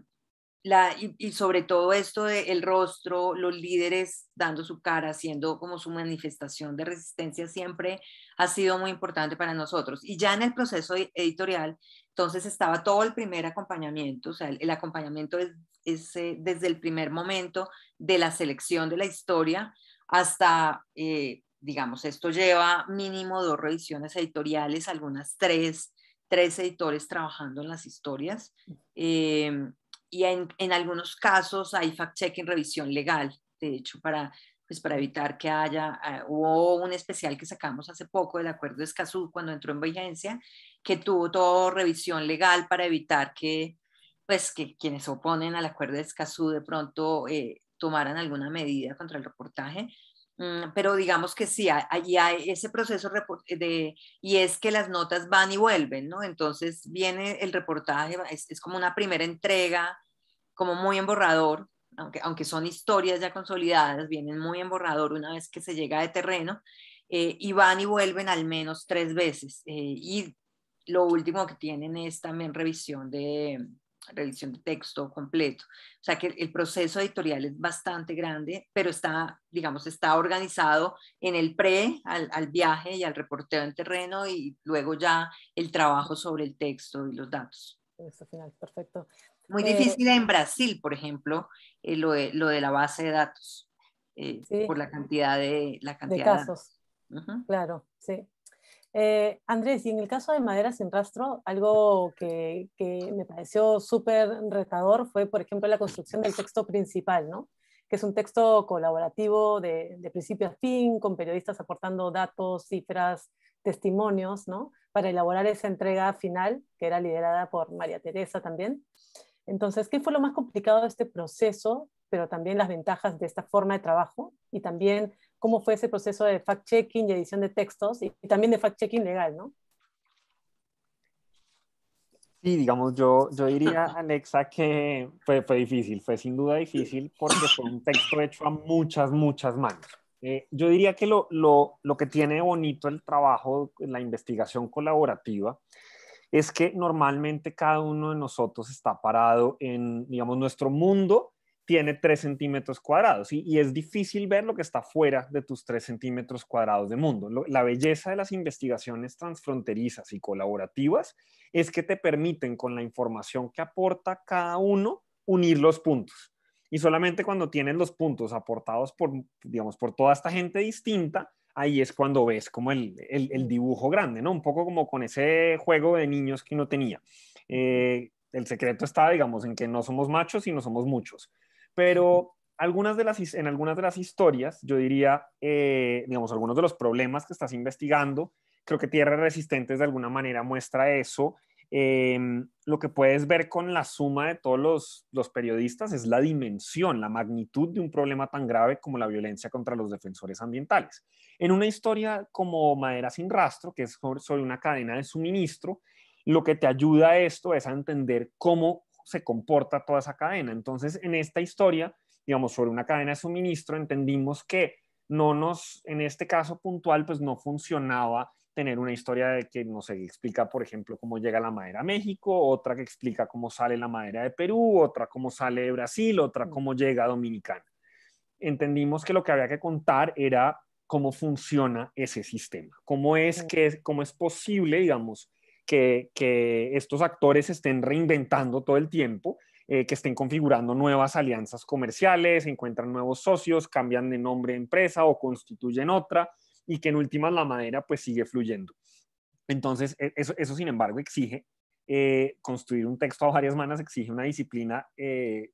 sobre todo esto del rostro, los líderes dando su cara, haciendo como su manifestación de resistencia, siempre ha sido muy importante para nosotros. Y ya en el proceso editorial, entonces estaba todo el primer acompañamiento, o sea, el acompañamiento es desde el primer momento de la selección de la historia hasta, digamos, esto lleva mínimo 2 revisiones editoriales, algunas 3 editores trabajando en las historias. Y en algunos casos hay fact-checking, revisión legal, de hecho, pues para evitar que haya, hubo un especial que sacamos hace poco del Acuerdo de Escazú cuando entró en vigencia, que tuvo toda revisión legal para evitar pues, que quienes se oponen al Acuerdo de Escazú de pronto tomaran alguna medida contra el reportaje. Pero digamos que sí, hay ese proceso y es que las notas van y vuelven, ¿no? Entonces viene el reportaje, es como una primera entrega, como muy en borrador, aunque son historias ya consolidadas, vienen muy en borrador una vez que se llega de terreno, y van y vuelven al menos 3 veces. Y lo último que tienen es también revisión de texto completo. O sea que el proceso editorial es bastante grande, pero está, digamos, está organizado en el al viaje y al reporteo en terreno, y luego ya el trabajo sobre el texto y los datos. Eso final, perfecto. Muy difícil en Brasil, por ejemplo, lo de la base de datos, Sí, por la cantidad de casos. Uh-huh. Claro, sí. Andrés, y en el caso de Madera sin Rastro, algo que me pareció súper retador fue, por ejemplo, la construcción del texto principal, ¿no? Que es un texto colaborativo de principio a fin, con periodistas aportando datos, cifras, testimonios, ¿no? Para elaborar esa entrega final, que era liderada por María Teresa también. Entonces, ¿qué fue lo más complicado de este proceso, pero también las ventajas de esta forma de trabajo? Y también, ¿cómo fue ese proceso de fact-checking y edición de textos? Y también de fact-checking legal, ¿no? Sí, digamos, yo diría, Alexa, que fue difícil, fue sin duda difícil porque fue un texto hecho a muchas, muchas manos. Yo diría que lo que tiene bonito el trabajo, la investigación colaborativa, es que normalmente cada uno de nosotros está parado en, digamos, nuestro mundo tiene 3 centímetros cuadrados y es difícil ver lo que está fuera de tus 3 centímetros cuadrados de mundo. La belleza de las investigaciones transfronterizas y colaborativas es que te permiten con la información que aporta cada uno unir los puntos. Y solamente cuando tienes los puntos aportados por, digamos, por toda esta gente distinta, ahí es cuando ves como el dibujo grande, ¿no? Un poco como con ese juego de niños que uno tenía. El secreto está, digamos, en que no somos machos y no somos muchos. Pero en algunas de las historias, yo diría, digamos, algunos de los problemas que estás investigando, creo que Tierra Resistentes de alguna manera muestra eso. Lo que puedes ver con la suma de todos los periodistas es la dimensión, la magnitud de un problema tan grave como la violencia contra los defensores ambientales. En una historia como Madera sin rastro, que es sobre una cadena de suministro, lo que te ayuda a esto es a entender cómo se comporta toda esa cadena. Entonces, en esta historia, digamos, sobre una cadena de suministro, entendimos que en este caso puntual, pues no funcionaba tener una historia de que, no sé, explica, por ejemplo, cómo llega la madera a México, otra que explica cómo sale la madera de Perú, otra cómo sale de Brasil, otra cómo llega a Dominicana. Entendimos que lo que había que contar era cómo funciona ese sistema, cómo es posible, digamos, que estos actores estén reinventando todo el tiempo, que estén configurando nuevas alianzas comerciales, encuentran nuevos socios, cambian de nombre de empresa o constituyen otra, y que en últimas la madera pues sigue fluyendo. Entonces, eso sin embargo exige construir un texto a varias manos, exige una disciplina,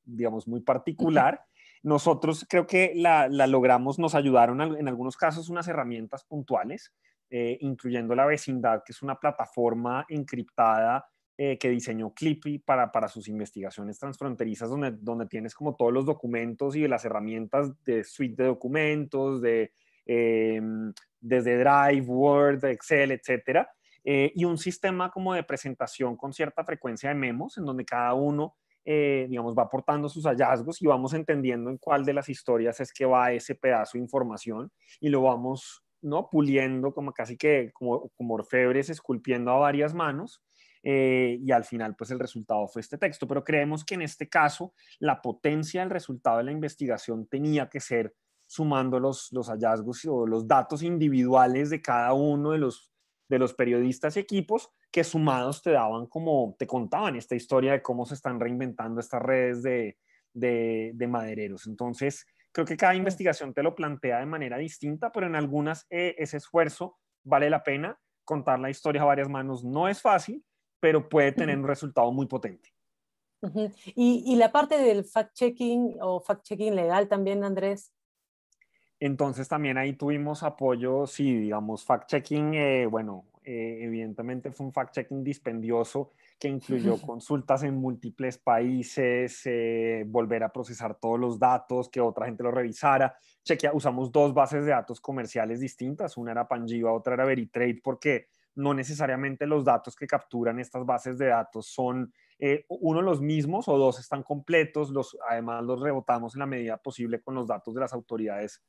digamos, muy particular. Nosotros creo que la logramos, nos ayudaron en algunos casos unas herramientas puntuales, incluyendo la vecindad, que es una plataforma encriptada que diseñó Clippy para sus investigaciones transfronterizas, donde tienes como todos los documentos y las herramientas de suite de documentos, desde Drive, Word, Excel, etcétera, y un sistema como de presentación con cierta frecuencia de memos, en donde cada uno, digamos, va aportando sus hallazgos y vamos entendiendo en cuál de las historias es que va ese pedazo de información y lo vamos, ¿no?, puliendo como casi que como orfebres, esculpiendo a varias manos. Y al final, pues el resultado fue este texto. Pero creemos que en este caso, la potencia del resultado de la investigación tenía que ser sumando los hallazgos o los datos individuales de cada uno de los periodistas y equipos, que sumados te daban como, te contaban esta historia de cómo se están reinventando estas redes de madereros. Entonces, creo que cada investigación te lo plantea de manera distinta, pero en algunas ese esfuerzo vale la pena. Contar la historia a varias manos no es fácil, pero puede tener un resultado muy potente. Y la parte del fact-checking o fact-checking legal también, Andrés. Entonces también ahí tuvimos apoyo, sí, digamos, fact-checking, bueno, evidentemente fue un fact-checking dispendioso que incluyó consultas en múltiples países, volver a procesar todos los datos, que otra gente los revisara. Usamos 2 bases de datos comerciales distintas, una era Panjiva, otra era Veritrade, porque no necesariamente los datos que capturan estas bases de datos son uno los mismos o dos están completos, además los rebotamos en la medida posible con los datos de las autoridades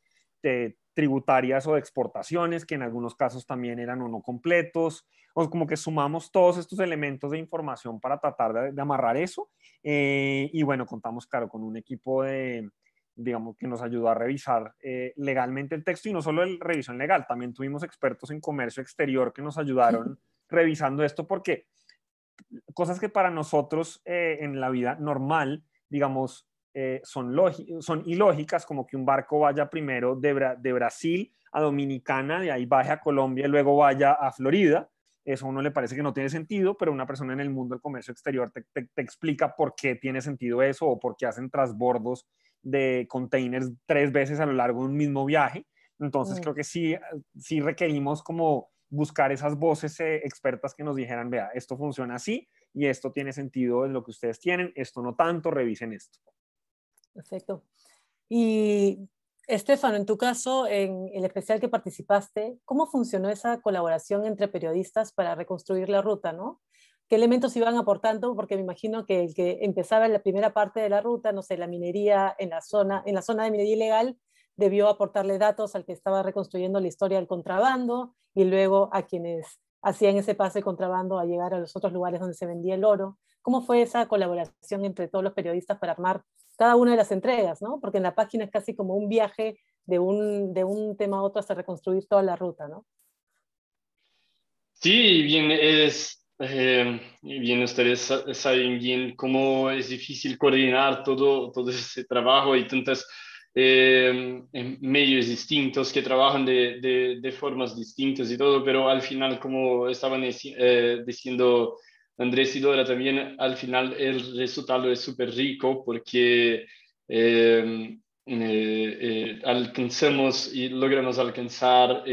tributarias o de exportaciones, que en algunos casos también eran o no completos, o como que sumamos todos estos elementos de información para tratar de amarrar eso. Y bueno, contamos, claro, con un equipo digamos, que nos ayudó a revisar legalmente el texto, y no solo el revisión legal, también tuvimos expertos en comercio exterior que nos ayudaron revisando esto, porque cosas que para nosotros en la vida normal, digamos, son ilógicas, como que un barco vaya primero de Brasil a Dominicana, de ahí baje a Colombia y luego vaya a Florida. Eso a uno le parece que no tiene sentido, pero una persona en el mundo del comercio exterior te explica por qué tiene sentido eso, o por qué hacen transbordos de containers 3 veces a lo largo de un mismo viaje. Entonces creo que sí requerimos como buscar esas voces expertas que nos dijeran, vea, esto funciona así y esto tiene sentido en lo que ustedes tienen, esto no tanto, revisen esto. Perfecto. Y Estefano, en tu caso, en el especial que participaste, ¿cómo funcionó esa colaboración entre periodistas para reconstruir la ruta, ¿no? qué elementos iban aportando, porque me imagino que el que empezaba en la primera parte de la ruta, no sé, la minería en la zona de minería ilegal, debió aportarle datos al que estaba reconstruyendo la historia del contrabando y luego a quienes hacían ese pase de contrabando a llegar a los otros lugares donde se vendía el oro. ¿Cómo fue esa colaboración entre todos los periodistas para armar cada una de las entregas, ¿no? Porque en la página es casi como un viaje de un tema a otro hasta reconstruir toda la ruta, ¿no? Sí, bien, bien, ustedes saben bien cómo es difícil coordinar todo ese trabajo y tantos medios distintos que trabajan de formas distintas y todo, pero al final, como estaban diciendo Andrés y Dora, también al final el resultado es súper rico porque alcanzamos y logramos alcanzar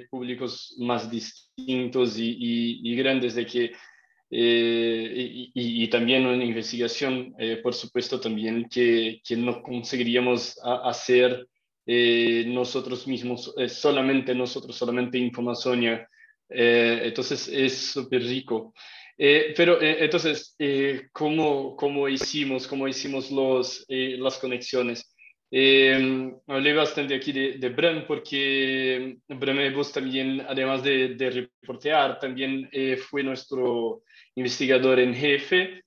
públicos más distintos y grandes de que y también una investigación, por supuesto, también que no conseguiríamos hacer nosotros mismos, solamente nosotros, solamente Infoamazonia. Entonces es súper rico. Pero entonces, ¿cómo hicimos las conexiones? Hablé bastante aquí de Bram porque Bram vos también, además de reportear, también fue nuestro investigador en jefe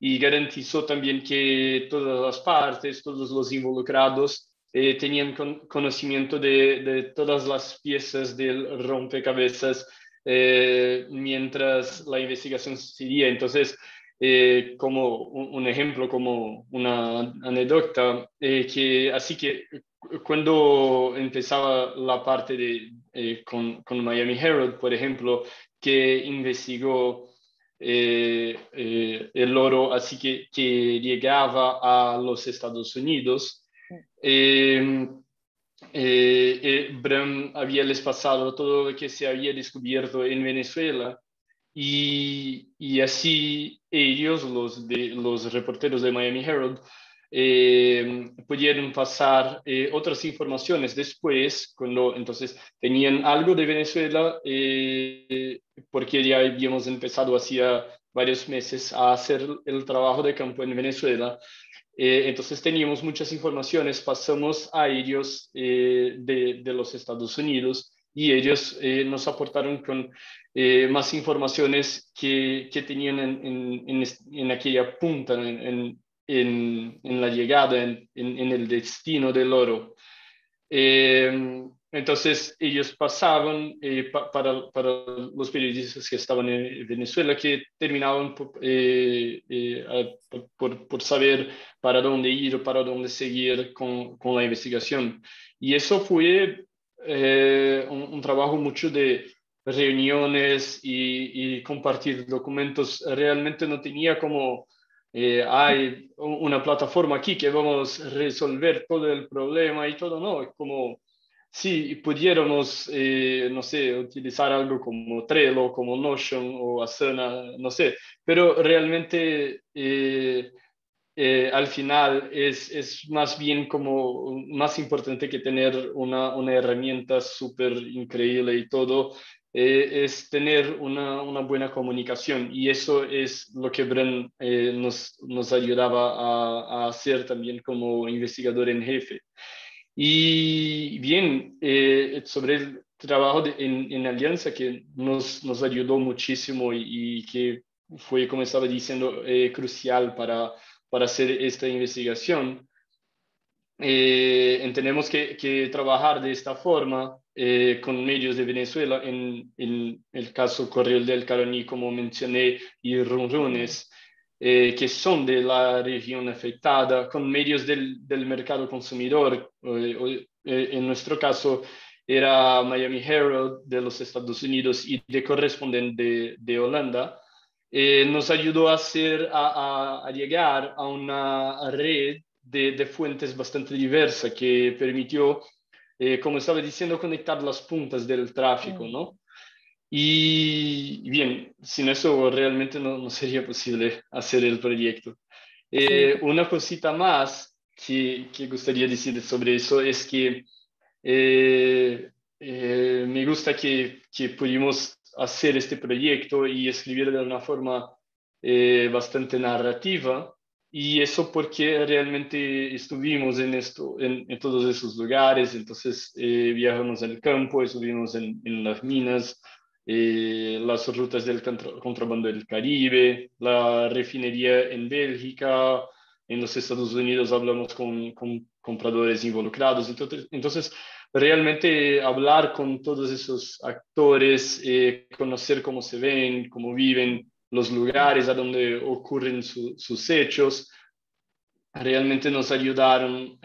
y garantizó también que todas las partes, todos los involucrados tenían conocimiento de todas las piezas del rompecabezas mientras la investigación seguía. Entonces, como un ejemplo, como una anécdota, así que cuando empezaba la parte con Miami Herald, por ejemplo, que investigó el oro, así que llegaba a los Estados Unidos. Bram había les pasado todo lo que se había descubierto en Venezuela y así ellos, los reporteros de Miami Herald, pudieron pasar otras informaciones después, cuando entonces tenían algo de Venezuela, porque ya habíamos empezado hacía varios meses a hacer el trabajo de campo en Venezuela. Entonces teníamos muchas informaciones, pasamos a ellos de los Estados Unidos y ellos nos aportaron con más informaciones que tenían en aquella punta, en la llegada, en el destino del oro. Entonces ellos pasaban para los periodistas que estaban en Venezuela, que terminaban por saber para dónde ir o para dónde seguir con la investigación. Y eso fue un trabajo mucho de reuniones y compartir documentos. Realmente no tenía como hay una plataforma aquí que vamos a resolver todo el problema y todo, no, es como si pudiéramos, no sé, utilizar algo como Trello, como Notion o Asana, no sé, pero realmente al final es más bien como más importante que tener una herramienta súper increíble y todo, es tener una buena comunicación y eso es lo que Bren nos ayudaba a hacer también como investigador en jefe. Y bien, sobre el trabajo en alianza que nos ayudó muchísimo y que fue, como estaba diciendo, crucial para hacer esta investigación. Entendemos que trabajar de esta forma con medios de Venezuela, en el caso Correo del Caroní, como mencioné, y Runrunes, que son de la región afectada, con medios del mercado consumidor. En nuestro caso era Miami Herald de los Estados Unidos y de Correspondent de Holanda. Nos ayudó a llegar a una red de fuentes bastante diversa que permitió, como estaba diciendo, conectar las puntas del tráfico, ¿no? Y bien, sin eso realmente no sería posible hacer el proyecto. Una cosita más que gustaría decir sobre eso es que me gusta que pudimos hacer este proyecto y escribir de una forma bastante narrativa. Y eso porque realmente estuvimos en esto, en todos esos lugares. Entonces viajamos al campo, estuvimos en las minas, las rutas del contrabando del Caribe, la refinería en Bélgica, en los Estados Unidos hablamos con compradores involucrados. Entonces, realmente hablar con todos esos actores, conocer cómo se ven, cómo viven, los lugares a donde ocurren sus hechos, realmente nos ayudaron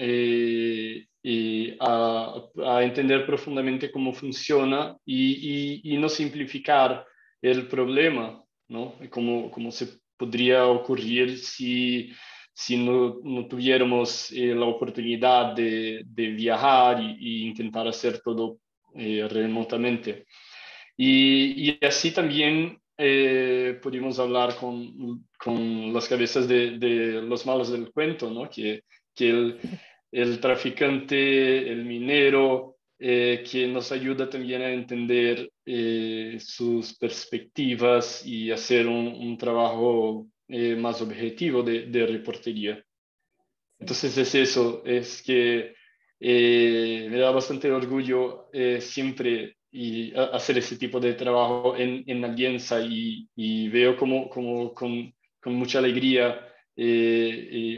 a entender profundamente cómo funciona y no simplificar el problema, ¿no? Cómo se podría ocurrir si no tuviéramos la oportunidad de viajar y intentar hacer todo remotamente. Y así también pudimos hablar con las cabezas de los malos del cuento, ¿no? Que el traficante, el minero, que nos ayuda también a entender sus perspectivas y hacer un trabajo más objetivo de reportería. Entonces es eso, es que me da bastante orgullo siempre hacer ese tipo de trabajo en alianza y veo como con mucha alegría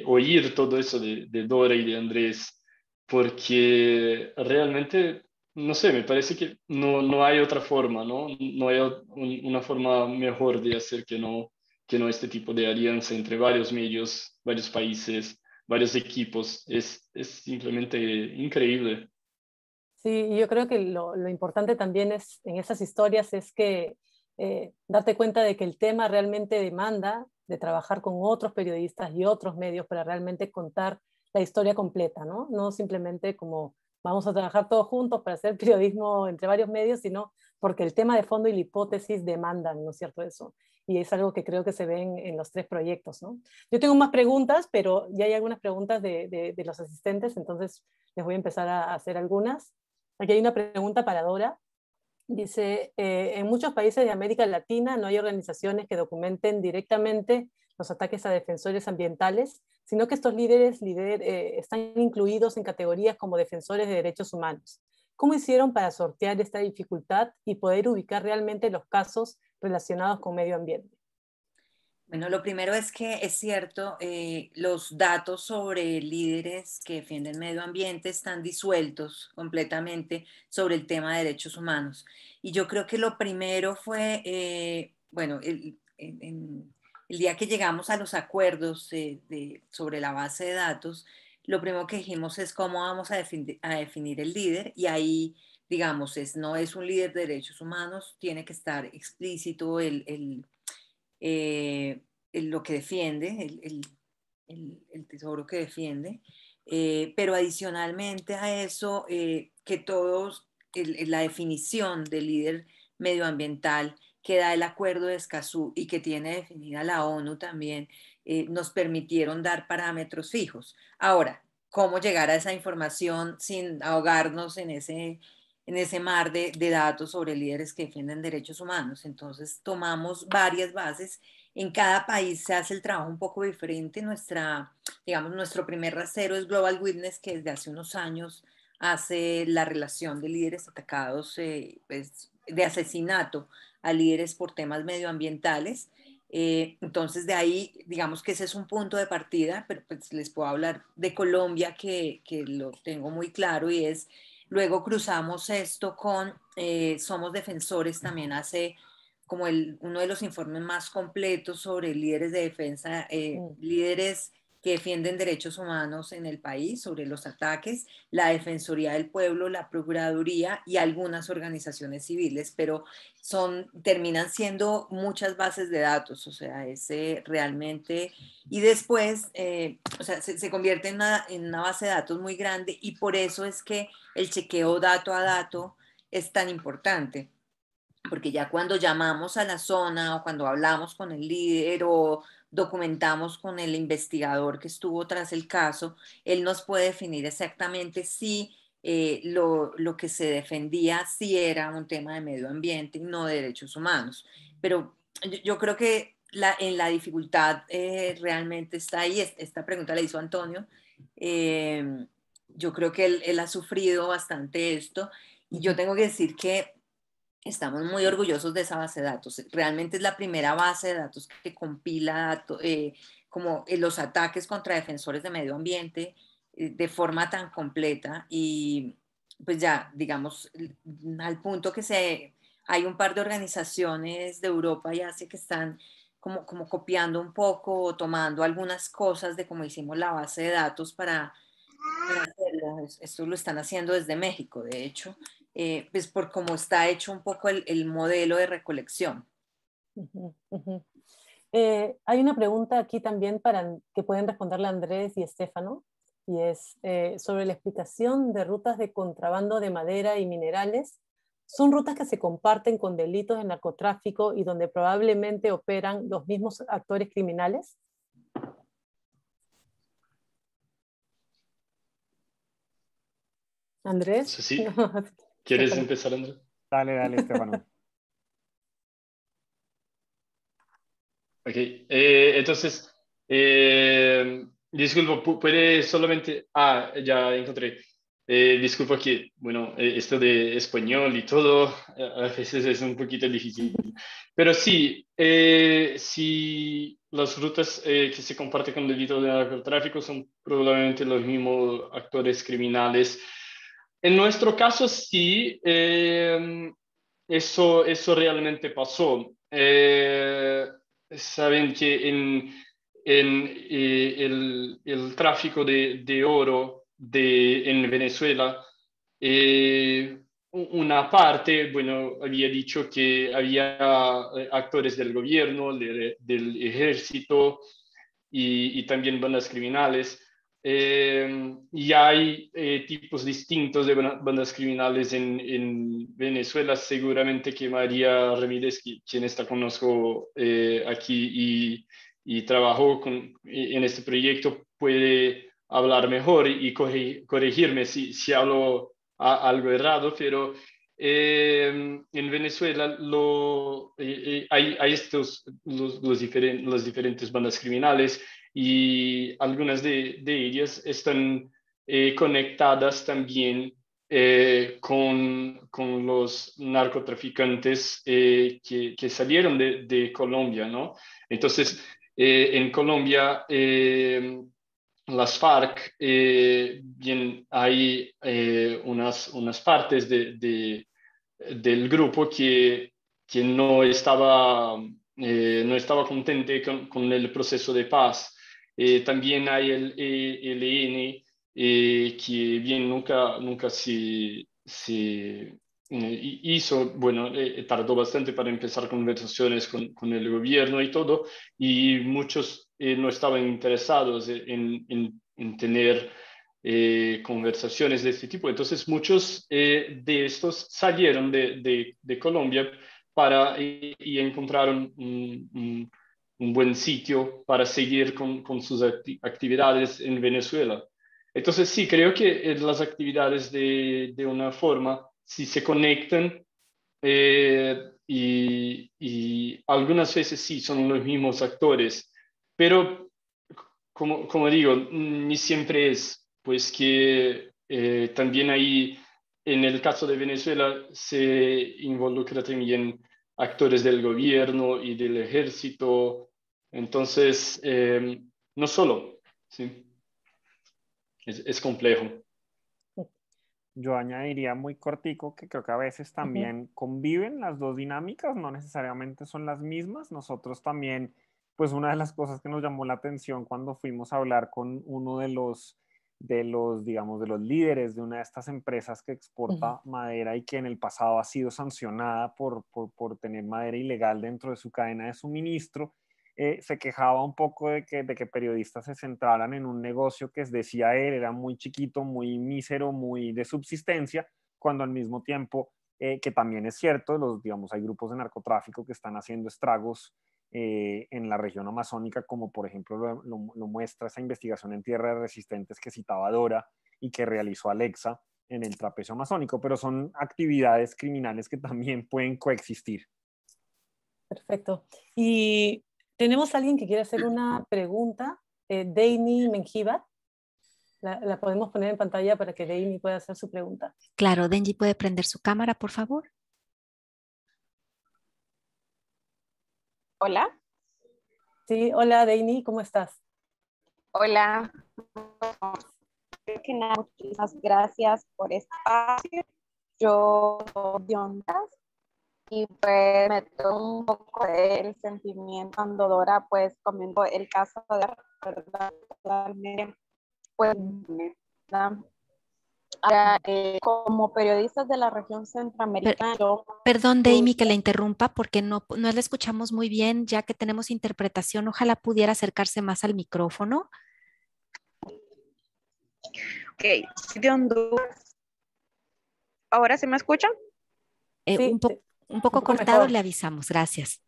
oír todo eso de Dora y de Andrés, porque realmente, no sé, me parece que no hay otra forma, ¿no? No hay una forma mejor de hacer que no este tipo de alianza entre varios medios, varios países, varios equipos. Es simplemente increíble. Sí, y yo creo que lo importante también es en esas historias es que darte cuenta de que el tema realmente demanda de trabajar con otros periodistas y otros medios para realmente contar la historia completa, ¿no? No simplemente como vamos a trabajar todos juntos para hacer periodismo entre varios medios, sino porque el tema de fondo y la hipótesis demandan, ¿no es cierto eso? Y es algo que creo que se ve en los tres proyectos, ¿no? Yo tengo más preguntas, pero ya hay algunas preguntas de los asistentes, entonces les voy a empezar a hacer algunas. Aquí hay una pregunta para Dora. Dice, en muchos países de América Latina no hay organizaciones que documenten directamente los ataques a defensores ambientales, sino que estos líderes están incluidos en categorías como defensores de derechos humanos. ¿Cómo hicieron para sortear esta dificultad y poder ubicar realmente los casos relacionados con medio ambiente? Bueno, lo primero es que es cierto, los datos sobre líderes que defienden medio ambiente están disueltos completamente sobre el tema de derechos humanos. Y yo creo que lo primero fue, bueno, el día que llegamos a los acuerdos sobre la base de datos, lo primero que dijimos es cómo vamos a definir el líder y ahí, digamos, no es un líder de derechos humanos, tiene que estar explícito eh, lo que defiende, el tesoro que defiende, pero adicionalmente a eso, que todos, la definición del líder medioambiental que da el acuerdo de Escazú y que tiene definida la ONU también, nos permitieron dar parámetros fijos. Ahora, ¿cómo llegar a esa información sin ahogarnos en ese mar de datos sobre líderes que defienden derechos humanos? Entonces tomamos varias bases. En cada país se hace el trabajo un poco diferente. Digamos, nuestro primer rasero es Global Witness, que desde hace unos años hace la relación de líderes atacados, pues, de asesinato a líderes por temas medioambientales. Entonces de ahí, digamos que ese es un punto de partida, pero pues les puedo hablar de Colombia, que lo tengo muy claro, y es, luego cruzamos esto con Somos Defensores, también hace como uno de los informes más completos sobre líderes de defensa, líderes que defienden derechos humanos en el país, sobre los ataques, la Defensoría del Pueblo, la Procuraduría y algunas organizaciones civiles, pero terminan siendo muchas bases de datos, o sea, realmente, y después, o sea, se convierte en una base de datos muy grande y por eso es que el chequeo dato a dato es tan importante. Porque ya cuando llamamos a la zona o cuando hablamos con el líder o documentamos con el investigador que estuvo tras el caso, él nos puede definir exactamente si lo que se defendía sí era un tema de medio ambiente y no de derechos humanos. Pero yo creo que en la dificultad realmente está ahí. Esta pregunta la hizo Antonio. Yo creo que él ha sufrido bastante esto, y yo tengo que decir que estamos muy orgullosos de esa base de datos. Realmente es la primera base de datos que compila datos, como los ataques contra defensores de medio ambiente de forma tan completa, y pues ya, digamos, al punto que hay un par de organizaciones de Europa y Asia que están como copiando un poco o tomando algunas cosas de cómo hicimos la base de datos para hacerlo. Esto lo están haciendo desde México, de hecho, pues por cómo está hecho un poco el modelo de recolección. Hay una pregunta aquí también que pueden responderle Andrés y Estefano, y es sobre la explicación de rutas de contrabando de madera y minerales. ¿Son rutas que se comparten con delitos de narcotráfico y donde probablemente operan los mismos actores criminales? Andrés. Sí. ¿Quieres empezar, Andrés? Dale, Estefano. Ok, entonces, disculpo, puede solamente, ya encontré. Disculpa que, bueno, esto de español y todo, a veces es un poquito difícil. Pero sí, si las rutas que se comparten con delitos de narcotráfico son probablemente los mismos actores criminales. En nuestro caso, sí, eso realmente pasó. Saben que el tráfico de oro en Venezuela, una parte, bueno, había dicho que había actores del gobierno, del ejército y también bandas criminales. Y hay tipos distintos de bandas criminales en Venezuela. Seguramente que María Ramírez, quien está con nosotros aquí y trabajó en este proyecto, puede hablar mejor y corregirme si hablo algo errado, pero en Venezuela hay los diferentes bandas criminales, y algunas de ellas están conectadas también con los narcotraficantes que salieron de Colombia, ¿no? Entonces, en Colombia, las FARC, bien, hay unas partes del grupo que no estaba contente con el proceso de paz. También hay el ELN, que bien nunca se hizo, bueno, tardó bastante para empezar conversaciones con el gobierno y todo, y muchos no estaban interesados en tener conversaciones de este tipo. Entonces muchos de estos salieron de Colombia y encontraron un buen sitio para seguir con sus actividades en Venezuela. Entonces sí, creo que las actividades de una forma, si se conectan, y algunas veces sí son los mismos actores, pero como digo, ni siempre es, pues que también ahí, en el caso de Venezuela, se involucra también actores del gobierno y del ejército. Entonces, no solo, ¿sí? Es complejo. Yo añadiría muy cortico que creo que a veces también conviven las dos dinámicas, no necesariamente son las mismas. Nosotros también, pues una de las cosas que nos llamó la atención cuando fuimos a hablar con uno digamos, de los líderes de una de estas empresas que exporta madera y que en el pasado ha sido sancionada por tener madera ilegal dentro de su cadena de suministro, se quejaba un poco de que periodistas se centraran en un negocio que decía él era muy chiquito, muy mísero, muy de subsistencia, cuando al mismo tiempo, que también es cierto, digamos, hay grupos de narcotráfico que están haciendo estragos en la región amazónica, como por ejemplo lo muestra esa investigación en tierras resistentes que citaba Dora y que realizó Alexa en el trapecio amazónico, pero son actividades criminales que también pueden coexistir. Perfecto. Y Tenemos a alguien que quiere hacer una pregunta, Deini Menjivar. La podemos poner en pantalla para que Deini pueda hacer su pregunta. Claro, Denji puede prender su cámara, por favor. Hola. Sí, hola Deini, ¿cómo estás? Hola. Muchas gracias por este espacio. Yo soy de Honduras y pues me tomo un poco del sentimiento cuando Dora pues comentó el caso de la verdad totalmente pues ahora, como periodistas de la región centroamericana, Perdón, Deimi, que le interrumpa porque no la escuchamos muy bien, ya que tenemos interpretación. Ojalá pudiera acercarse más al micrófono. Ok, soy de Honduras. ¿Ahora se me escuchan? Sí, Un poco cortado, mejor. le avisamos. Gracias.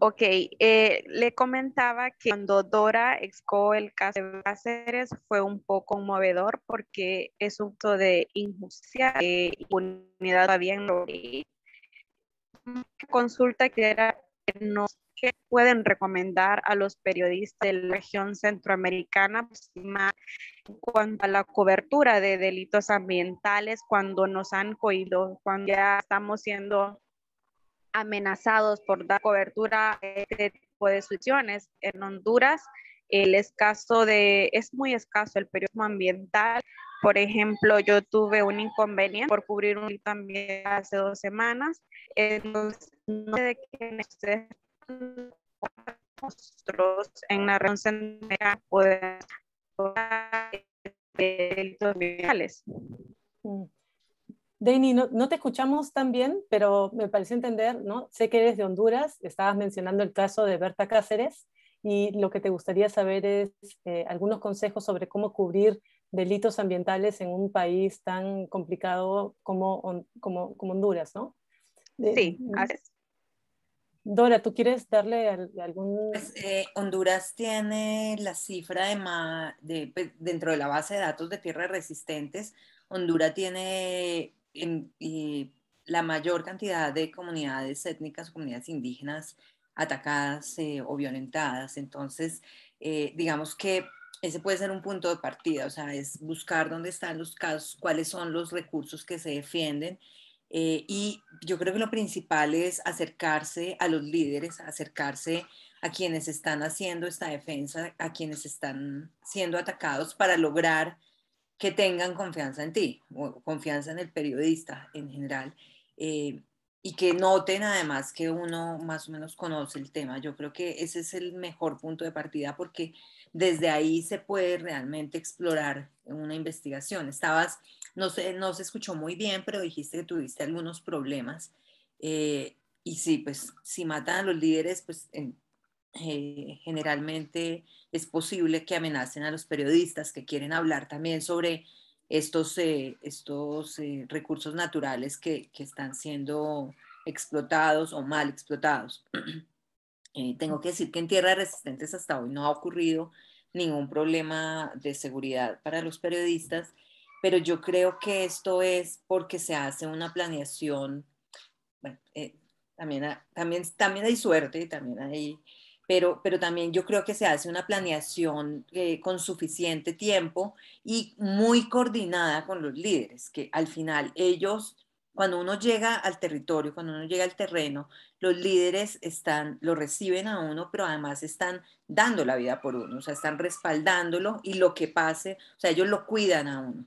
Ok, le comentaba que cuando Dora explicó el caso de Cáceres fue un poco conmovedor porque es un acto de injusticia e impunidad todavía en lo que consulta que era que pueden recomendar a los periodistas de la región centroamericana más en cuanto a la cobertura de delitos ambientales cuando nos han cohibido, cuando ya estamos siendo amenazados por dar cobertura a este tipo de situaciones. En Honduras, es muy escaso el periodismo ambiental. Por ejemplo, yo tuve un inconveniente por cubrir un delito ambiental hace 2 semanas. Entonces, no sé de quiénes ustedes nosotros en la región central podemos delitos ambientales. Deini, no te escuchamos tan bien, pero me pareció entender, ¿no? Sé que eres de Honduras, estabas mencionando el caso de Berta Cáceres, y lo que te gustaría saber es algunos consejos sobre cómo cubrir delitos ambientales en un país tan complicado como Honduras, ¿no? Sí, así es. Dora, ¿tú quieres darle algún...? Pues, Honduras tiene la cifra pues, dentro de la base de datos de tierras resistentes. Honduras tiene la mayor cantidad de comunidades étnicas, comunidades indígenas atacadas o violentadas. Entonces, digamos que ese puede ser un punto de partida, o sea, es buscar dónde están los casos, cuáles son los recursos que se defienden. Y yo creo que lo principal es acercarse a los líderes, acercarse a quienes están haciendo esta defensa, a quienes están siendo atacados para lograr que tengan confianza en ti, o confianza en el periodista en general, y que noten además que uno más o menos conoce el tema. Yo creo que ese es el mejor punto de partida porque desde ahí se puede realmente explorar una investigación. No sé, no se escuchó muy bien, pero dijiste que tuviste algunos problemas. Y sí, pues si matan a los líderes, pues generalmente es posible que amenacen a los periodistas que quieren hablar también sobre estos recursos naturales que están siendo explotados o mal explotados. Tengo que decir que en tierras resistentes hasta hoy no ha ocurrido ningún problema de seguridad para los periodistas, pero yo creo que esto es porque se hace una planeación. Bueno, también hay suerte, pero también yo creo que se hace una planeación con suficiente tiempo y muy coordinada con los líderes, que al final ellos, cuando uno llega al territorio, cuando uno llega al terreno, los líderes lo reciben a uno, pero además están dando la vida por uno, o sea, están respaldándolo y lo que pase, o sea, ellos lo cuidan a uno.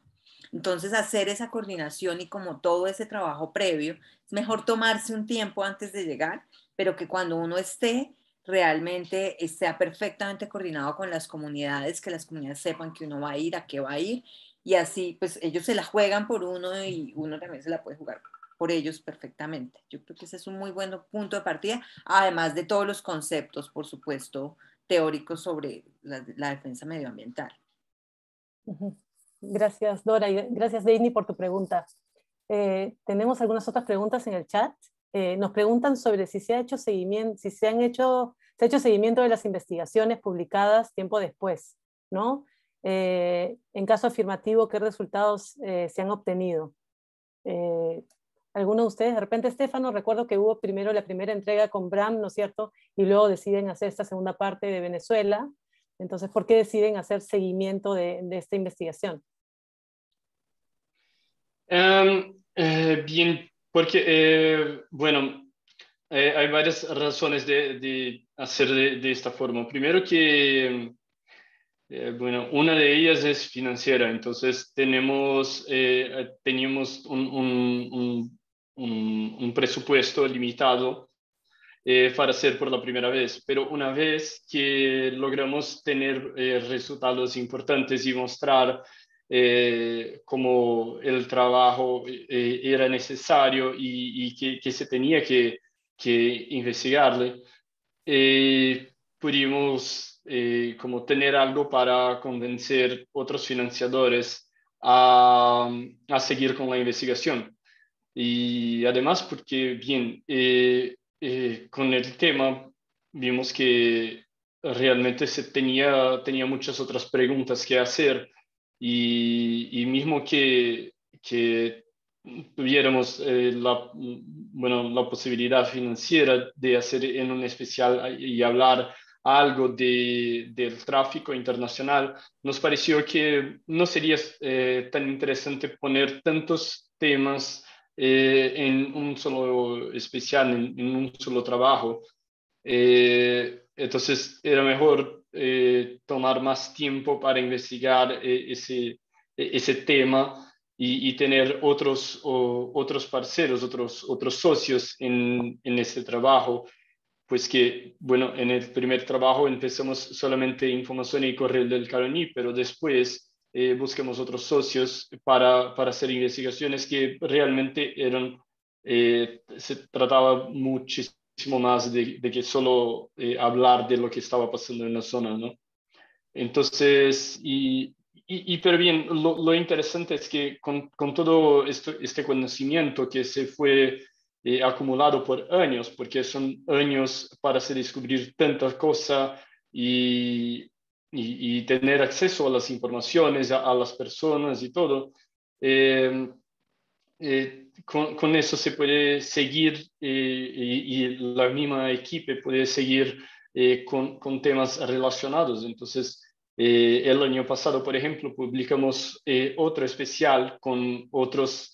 Entonces, hacer esa coordinación y como todo ese trabajo previo, es mejor tomarse un tiempo antes de llegar, pero que cuando uno esté, realmente sea perfectamente coordinado con las comunidades, que las comunidades sepan que uno va a ir, a qué va a ir, y así, pues ellos se la juegan por uno y uno también se la puede jugar por ellos perfectamente. Yo creo que ese es un muy buen punto de partida, además de todos los conceptos, por supuesto, teóricos sobre la defensa medioambiental. Gracias, Dora, y gracias, Deini, por tu pregunta. Tenemos algunas otras preguntas en el chat. Nos preguntan sobre si se ha hecho seguimiento, se ha hecho seguimiento de las investigaciones publicadas tiempo después, ¿no? En caso afirmativo, ¿qué resultados se han obtenido? alguno de ustedes. De repente, Estefano, recuerdo que hubo primero la primera entrega con Bram, ¿no es cierto? Y luego deciden hacer esta segunda parte de Venezuela. Entonces, ¿por qué deciden hacer seguimiento de esta investigación? Bien, porque, bueno, hay varias razones de hacer de esta forma. Primero que, bueno, una de ellas es financiera. Entonces, teníamos un presupuesto limitado para hacer por la primera vez, pero una vez que logramos tener resultados importantes y mostrar cómo el trabajo era necesario y que se tenía que investigarle, pudimos como tener algo para convencer otros financiadores a seguir con la investigación. Y además porque, bien, con el tema vimos que realmente tenía muchas otras preguntas que hacer y mismo que tuviéramos la posibilidad financiera de hacer en un especial y hablar algo del tráfico internacional, nos pareció que no sería tan interesante poner tantos temas en un solo especial, en un solo trabajo. Entonces era mejor tomar más tiempo para investigar ese tema y tener otros parceros, otros socios en ese trabajo. Pues que, bueno, en el primer trabajo empezamos solamente información y correo del Caroní, pero después buscamos otros socios para hacer investigaciones que realmente se trataba muchísimo más de que solo hablar de lo que estaba pasando en la zona, ¿no? Entonces, pero bien, lo interesante es que con todo este conocimiento que se fue acumulado por años, porque son años para se descubrir tantas cosas y tener acceso a las informaciones, a las personas y todo, eh, con eso se puede seguir y la misma equipo puede seguir con temas relacionados. Entonces, el año pasado, por ejemplo, publicamos otro especial con otros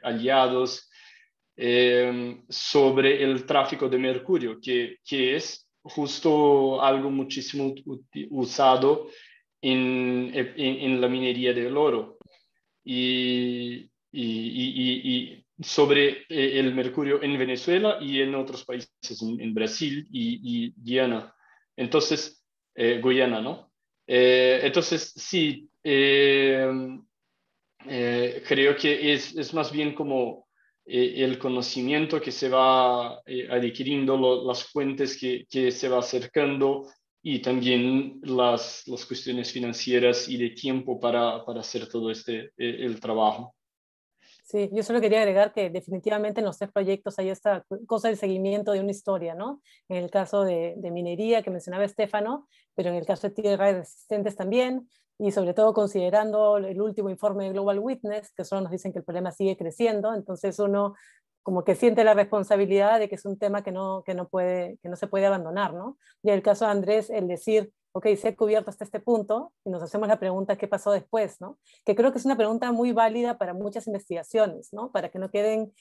aliados sobre el tráfico de mercurio, que es justo algo muchísimo usado en la minería del oro. Y sobre el mercurio en Venezuela y en otros países, en Brasil y Guyana. Entonces, Guyana, ¿no? Entonces, sí, creo que es más bien como el conocimiento que se va adquiriendo, las fuentes que se va acercando y también las cuestiones financieras y de tiempo para hacer todo el trabajo. Sí, yo solo quería agregar que definitivamente en los 3 proyectos hay esta cosa del seguimiento de una historia, ¿no? En el caso de minería que mencionaba Estefano, pero en el caso de tierras resistentes también, y sobre todo considerando el último informe de Global Witness, que solo nos dicen que el problema sigue creciendo, entonces uno como que siente la responsabilidad de que es un tema que no se puede abandonar, ¿no? Y en el caso de Andrés, el decir, ok, se ha cubierto hasta este punto, y nos hacemos la pregunta, ¿qué pasó después, no? Que creo que es una pregunta muy válida para muchas investigaciones, ¿no? Para que no queden,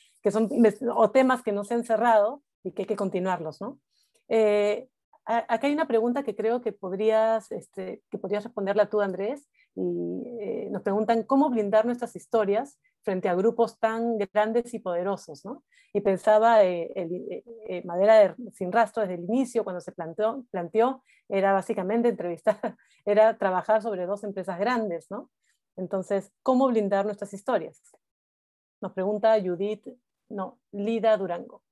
o temas que no se han cerrado y que hay que continuarlos, ¿no? Acá hay una pregunta que creo que podrías responderla tú, Andrés, y nos preguntan cómo blindar nuestras historias frente a grupos tan grandes y poderosos, ¿no? Y pensaba, Madera Sin Rastro desde el inicio, cuando se planteó era básicamente entrevistar, era trabajar sobre 2 empresas grandes, ¿no? Entonces, ¿cómo blindar nuestras historias? Nos pregunta Lida Durango.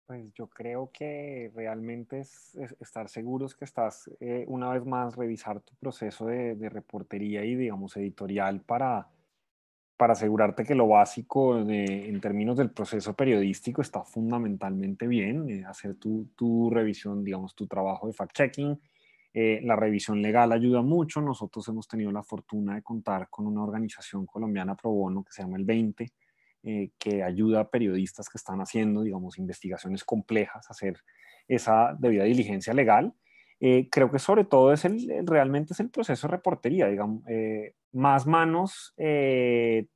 Pues yo creo que realmente es estar seguros que estás, una vez más, revisar tu proceso de reportería y, digamos, editorial para asegurarte que lo básico en términos del proceso periodístico está fundamentalmente bien, hacer tu revisión, digamos, tu trabajo de fact-checking. La revisión legal ayuda mucho. Nosotros hemos tenido la fortuna de contar con una organización colombiana pro bono que se llama El 20, que ayuda a periodistas que están haciendo, digamos, investigaciones complejas a hacer esa debida diligencia legal. Creo que sobre todo realmente es el proceso de reportería, digamos, más manos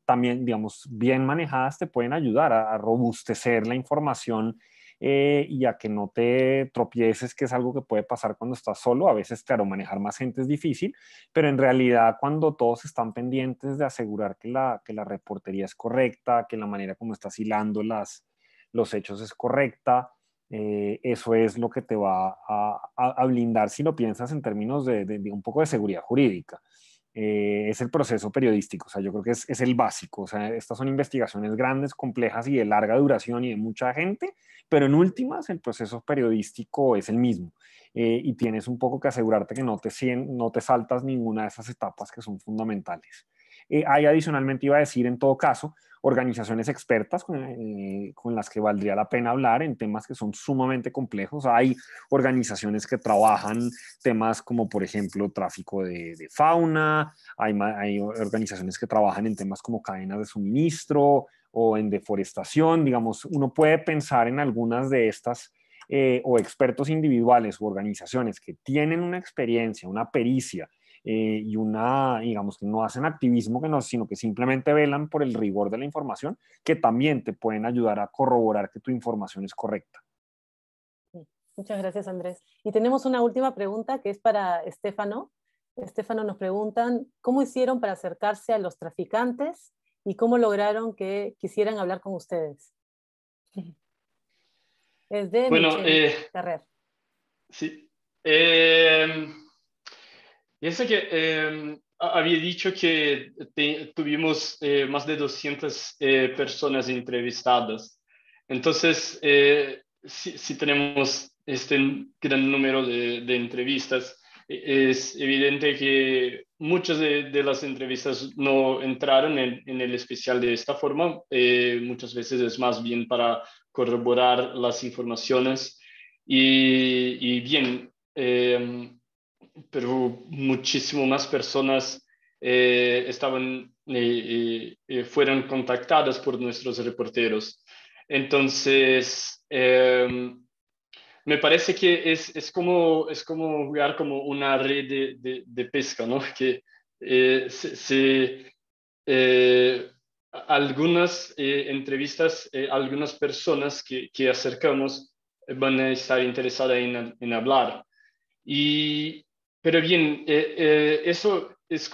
también, digamos, bien manejadas te pueden ayudar a robustecer la información y a que no te tropieces, que es algo que puede pasar cuando estás solo. A veces, claro, manejar más gente es difícil, pero en realidad cuando todos están pendientes de asegurar que la reportería es correcta, que la manera como estás hilando los hechos es correcta, eso es lo que te va a blindar si lo piensas en términos de un poco de seguridad jurídica. Es el proceso periodístico, o sea, yo creo que es el básico. O sea, estas son investigaciones grandes, complejas y de larga duración y de mucha gente, pero en últimas el proceso periodístico es el mismo. Y tienes un poco que asegurarte que no te saltas ninguna de esas etapas que son fundamentales. Hay adicionalmente, iba a decir, en todo caso, organizaciones expertas con las que valdría la pena hablar en temas que son sumamente complejos. Hay organizaciones que trabajan temas como, por ejemplo, tráfico de fauna, hay organizaciones que trabajan en temas como cadenas de suministro o en deforestación. Digamos, uno puede pensar en algunas de estas o expertos individuales u organizaciones que tienen una experiencia, una pericia, y digamos, que no hacen activismo, sino que simplemente velan por el rigor de la información, que también te pueden ayudar a corroborar que tu información es correcta. Muchas gracias, Andrés. Y tenemos una última pregunta que es para Estefano. Estefano, nos preguntan, ¿cómo hicieron para acercarse a los traficantes y cómo lograron que quisieran hablar con ustedes? Es de Michelle Carrer. Sí. Pienso que había dicho que tuvimos más de 200 personas entrevistadas. Entonces, si tenemos este gran número de entrevistas, es evidente que muchas de las entrevistas no entraron en el especial de esta forma. Muchas veces es más bien para corroborar las informaciones y bien. Pero muchísimo más personas fueron contactadas por nuestros reporteros. Entonces, me parece que es como jugar como una red de pesca, ¿no? Que algunas entrevistas, algunas personas que acercamos van a estar interesadas en hablar. Pero bien, eso es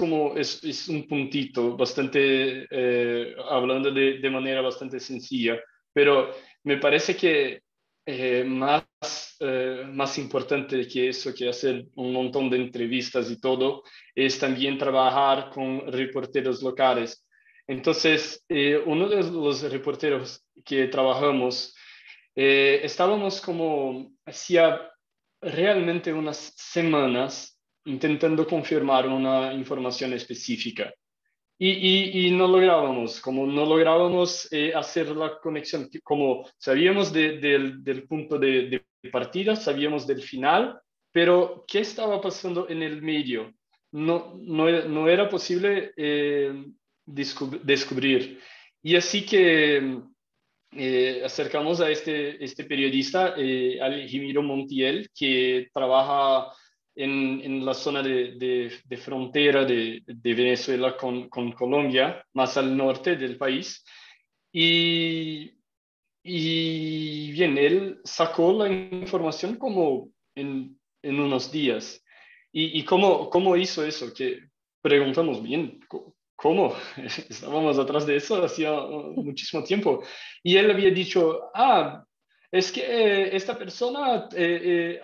un puntito bastante, hablando de manera bastante sencilla, pero me parece que más importante que eso, que hacer un montón de entrevistas y todo, es también trabajar con reporteros locales. Entonces, uno de los reporteros que trabajamos, estábamos como hacía realmente unas semanas intentando confirmar una información específica y no lográbamos, como no lográbamos hacer la conexión, como sabíamos del punto de partida, sabíamos del final, pero ¿qué estaba pasando en el medio? No era posible descubrir. Y así que acercamos a este periodista, Alejimiro Montiel, que trabaja en la zona de frontera de Venezuela con Colombia, más al norte del país. Y bien, él sacó la información como en unos días. ¿Y cómo hizo eso? Que preguntamos bien, ¿cómo? Estábamos atrás de eso hacía muchísimo tiempo. Y él había dicho, es que esta persona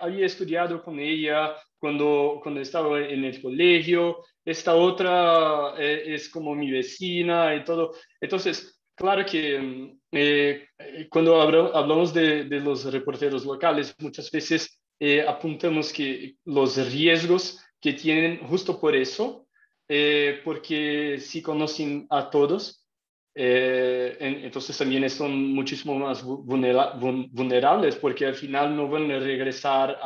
había estudiado con ella cuando estaba en el colegio, esta otra es como mi vecina y todo. Entonces, claro que cuando hablamos de los reporteros locales, muchas veces apuntamos que los riesgos que tienen justo por eso, porque si conocen a todos, entonces también son muchísimo más vulnerables, porque al final no van a regresar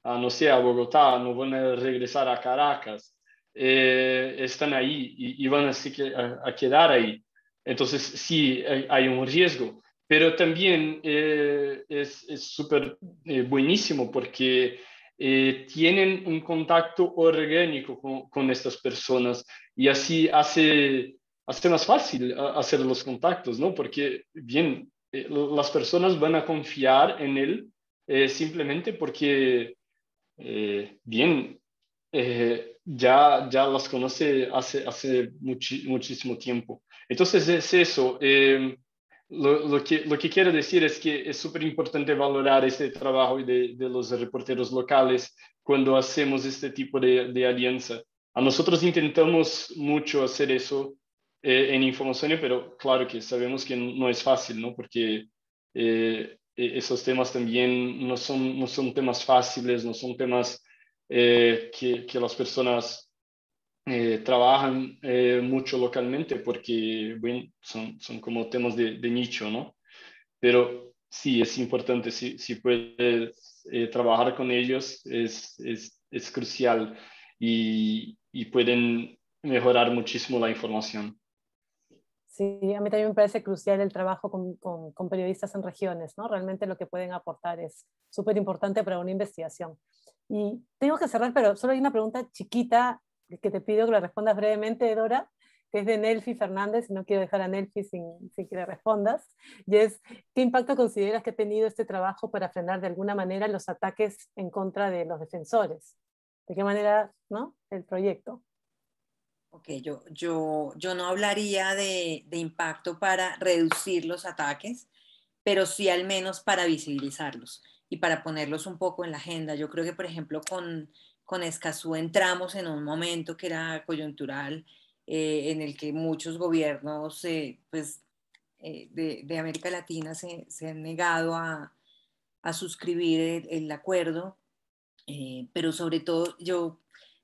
no sé, a Bogotá, no van a regresar a Caracas, están ahí y van a quedar ahí. Entonces, sí, hay un riesgo, pero también es súper buenísimo porque tienen un contacto orgánico con estas personas y así hace más fácil hacer los contactos, ¿no? Porque, bien, las personas van a confiar en él simplemente porque, bien, ya las conoce hace muchísimo tiempo. Entonces es eso. Lo que quiero decir es que es súper importante valorar este trabajo de los reporteros locales cuando hacemos este tipo de alianza. A nosotros intentamos mucho hacer eso en Infoamazonia, pero claro que sabemos que no es fácil, ¿no? Porque esos temas también no son temas fáciles, no son temas que las personas trabajan mucho localmente porque bueno, son como temas de nicho, ¿no? Pero sí, es importante, si puedes trabajar con ellos, es crucial y pueden mejorar muchísimo la información. Sí, a mí también me parece crucial el trabajo con periodistas en regiones, ¿no? Realmente lo que pueden aportar es súper importante para una investigación. Y tengo que cerrar, pero solo hay una pregunta chiquita que te pido que la respondas brevemente, Dora, que es de Nelfi Fernández, y no quiero dejar a Nelfi sin que le respondas, y es, ¿qué impacto consideras que ha tenido este trabajo para frenar de alguna manera los ataques en contra de los defensores? ¿De qué manera, no? El proyecto. Ok, yo no hablaría de impacto para reducir los ataques, pero sí al menos para visibilizarlos y para ponerlos un poco en la agenda. Yo creo que, por ejemplo, con Escazú entramos en un momento que era coyuntural, en el que muchos gobiernos pues, de América Latina se han negado a suscribir el acuerdo, pero sobre todo yo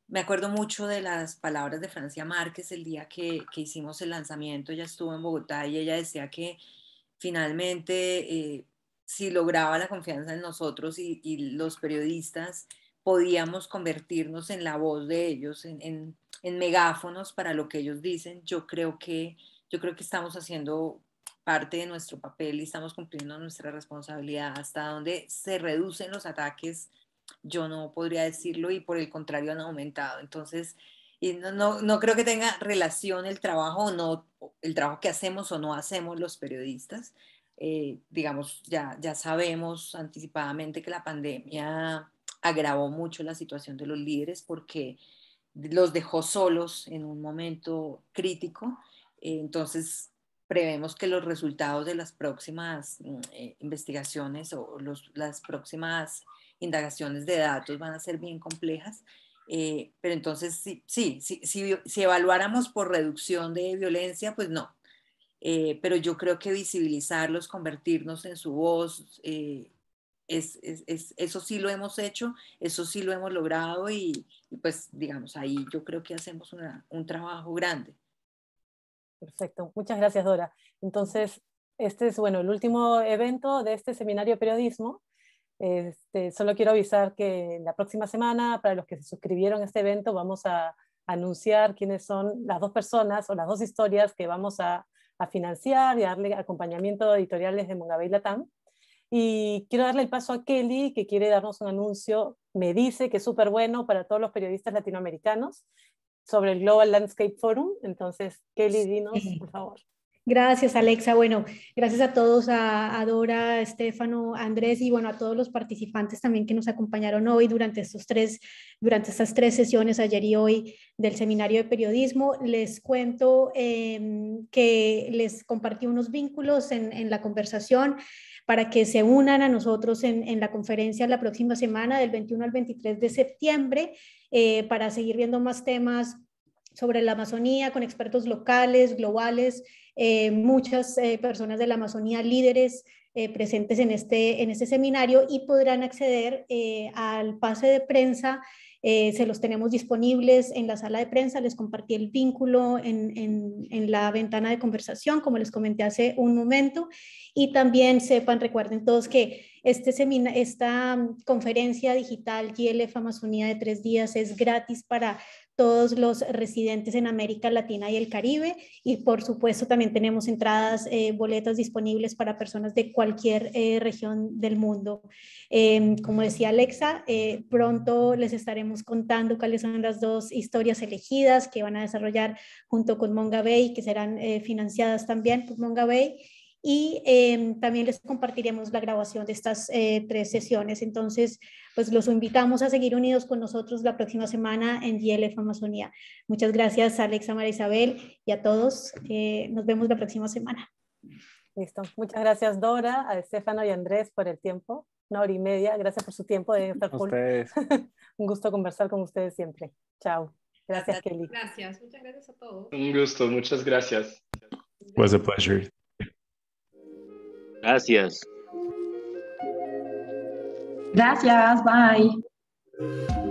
me acuerdo mucho de las palabras de Francia Márquez el día que hicimos el lanzamiento. Ella estuvo en Bogotá y ella decía que finalmente si lograba la confianza en nosotros y los periodistas, podíamos convertirnos en la voz de ellos, en megáfonos para lo que ellos dicen. Yo creo que estamos haciendo parte de nuestro papel y estamos cumpliendo nuestra responsabilidad. Hasta donde se reducen los ataques, yo no podría decirlo, y por el contrario han aumentado. Entonces, y no creo que tenga relación el trabajo o no, el trabajo que hacemos o no hacemos los periodistas. Digamos, ya sabemos anticipadamente que la pandemia agravó mucho la situación de los líderes porque los dejó solos en un momento crítico. Entonces, prevemos que los resultados de las próximas investigaciones o las próximas indagaciones de datos van a ser bien complejas. Pero entonces, si evaluáramos por reducción de violencia, pues no. Pero yo creo que visibilizarlos, convertirnos en su voz, eso sí lo hemos hecho, eso sí lo hemos logrado y pues digamos, ahí yo creo que hacemos un trabajo grande. Perfecto, muchas gracias, Dora. Entonces, este es, bueno, el último evento de este seminario de periodismo. Solo quiero avisar que la próxima semana, para los que se suscribieron a este evento, vamos a anunciar quiénes son las dos personas o las dos historias que vamos a financiar y darle acompañamiento editorial desde Mongabay Latam. Y quiero darle el paso a Kelly, que quiere darnos un anuncio, me dice que es súper bueno para todos los periodistas latinoamericanos, sobre el Global Landscape Forum. Entonces, Kelly, dinos, por favor. Gracias, Alexa. Bueno, gracias a todos, a Dora, a Estefano, a Andrés y bueno, a todos los participantes también que nos acompañaron hoy durante estas tres sesiones, ayer y hoy, del seminario de periodismo. Les cuento que les compartí unos vínculos en la conversación para que se unan a nosotros en la conferencia la próxima semana, del 21 al 23 de septiembre, para seguir viendo más temas sobre la Amazonía con expertos locales, globales, muchas personas de la Amazonía, líderes presentes en este seminario, y podrán acceder al pase de prensa. Se los tenemos disponibles en la sala de prensa. Les compartí el vínculo en la ventana de conversación, como les comenté hace un momento. Y también recuerden todos que esta conferencia digital GLF Amazonía de 3 días es gratis para todos los residentes en América Latina y el Caribe, y por supuesto también tenemos entradas, boletas disponibles para personas de cualquier región del mundo. Como decía Alexa, pronto les estaremos contando cuáles son las 2 historias elegidas que van a desarrollar junto con Mongabay, que serán financiadas también por Mongabay. Y también les compartiremos la grabación de estas 3 sesiones. Entonces, pues los invitamos a seguir unidos con nosotros la próxima semana en DLF Amazonía. Muchas gracias a Alexa, María Isabel y a todos. Nos vemos la próxima semana. Listo. Muchas gracias, Dora, a Estefano y a Andrés por el tiempo. 1h30. Gracias por su tiempo de estar full. Un gusto conversar con ustedes siempre. Chao. Gracias, Kelly. Gracias. Muchas gracias a todos. Un gusto. Muchas gracias. It was a pleasure. Gracias. Gracias. Bye.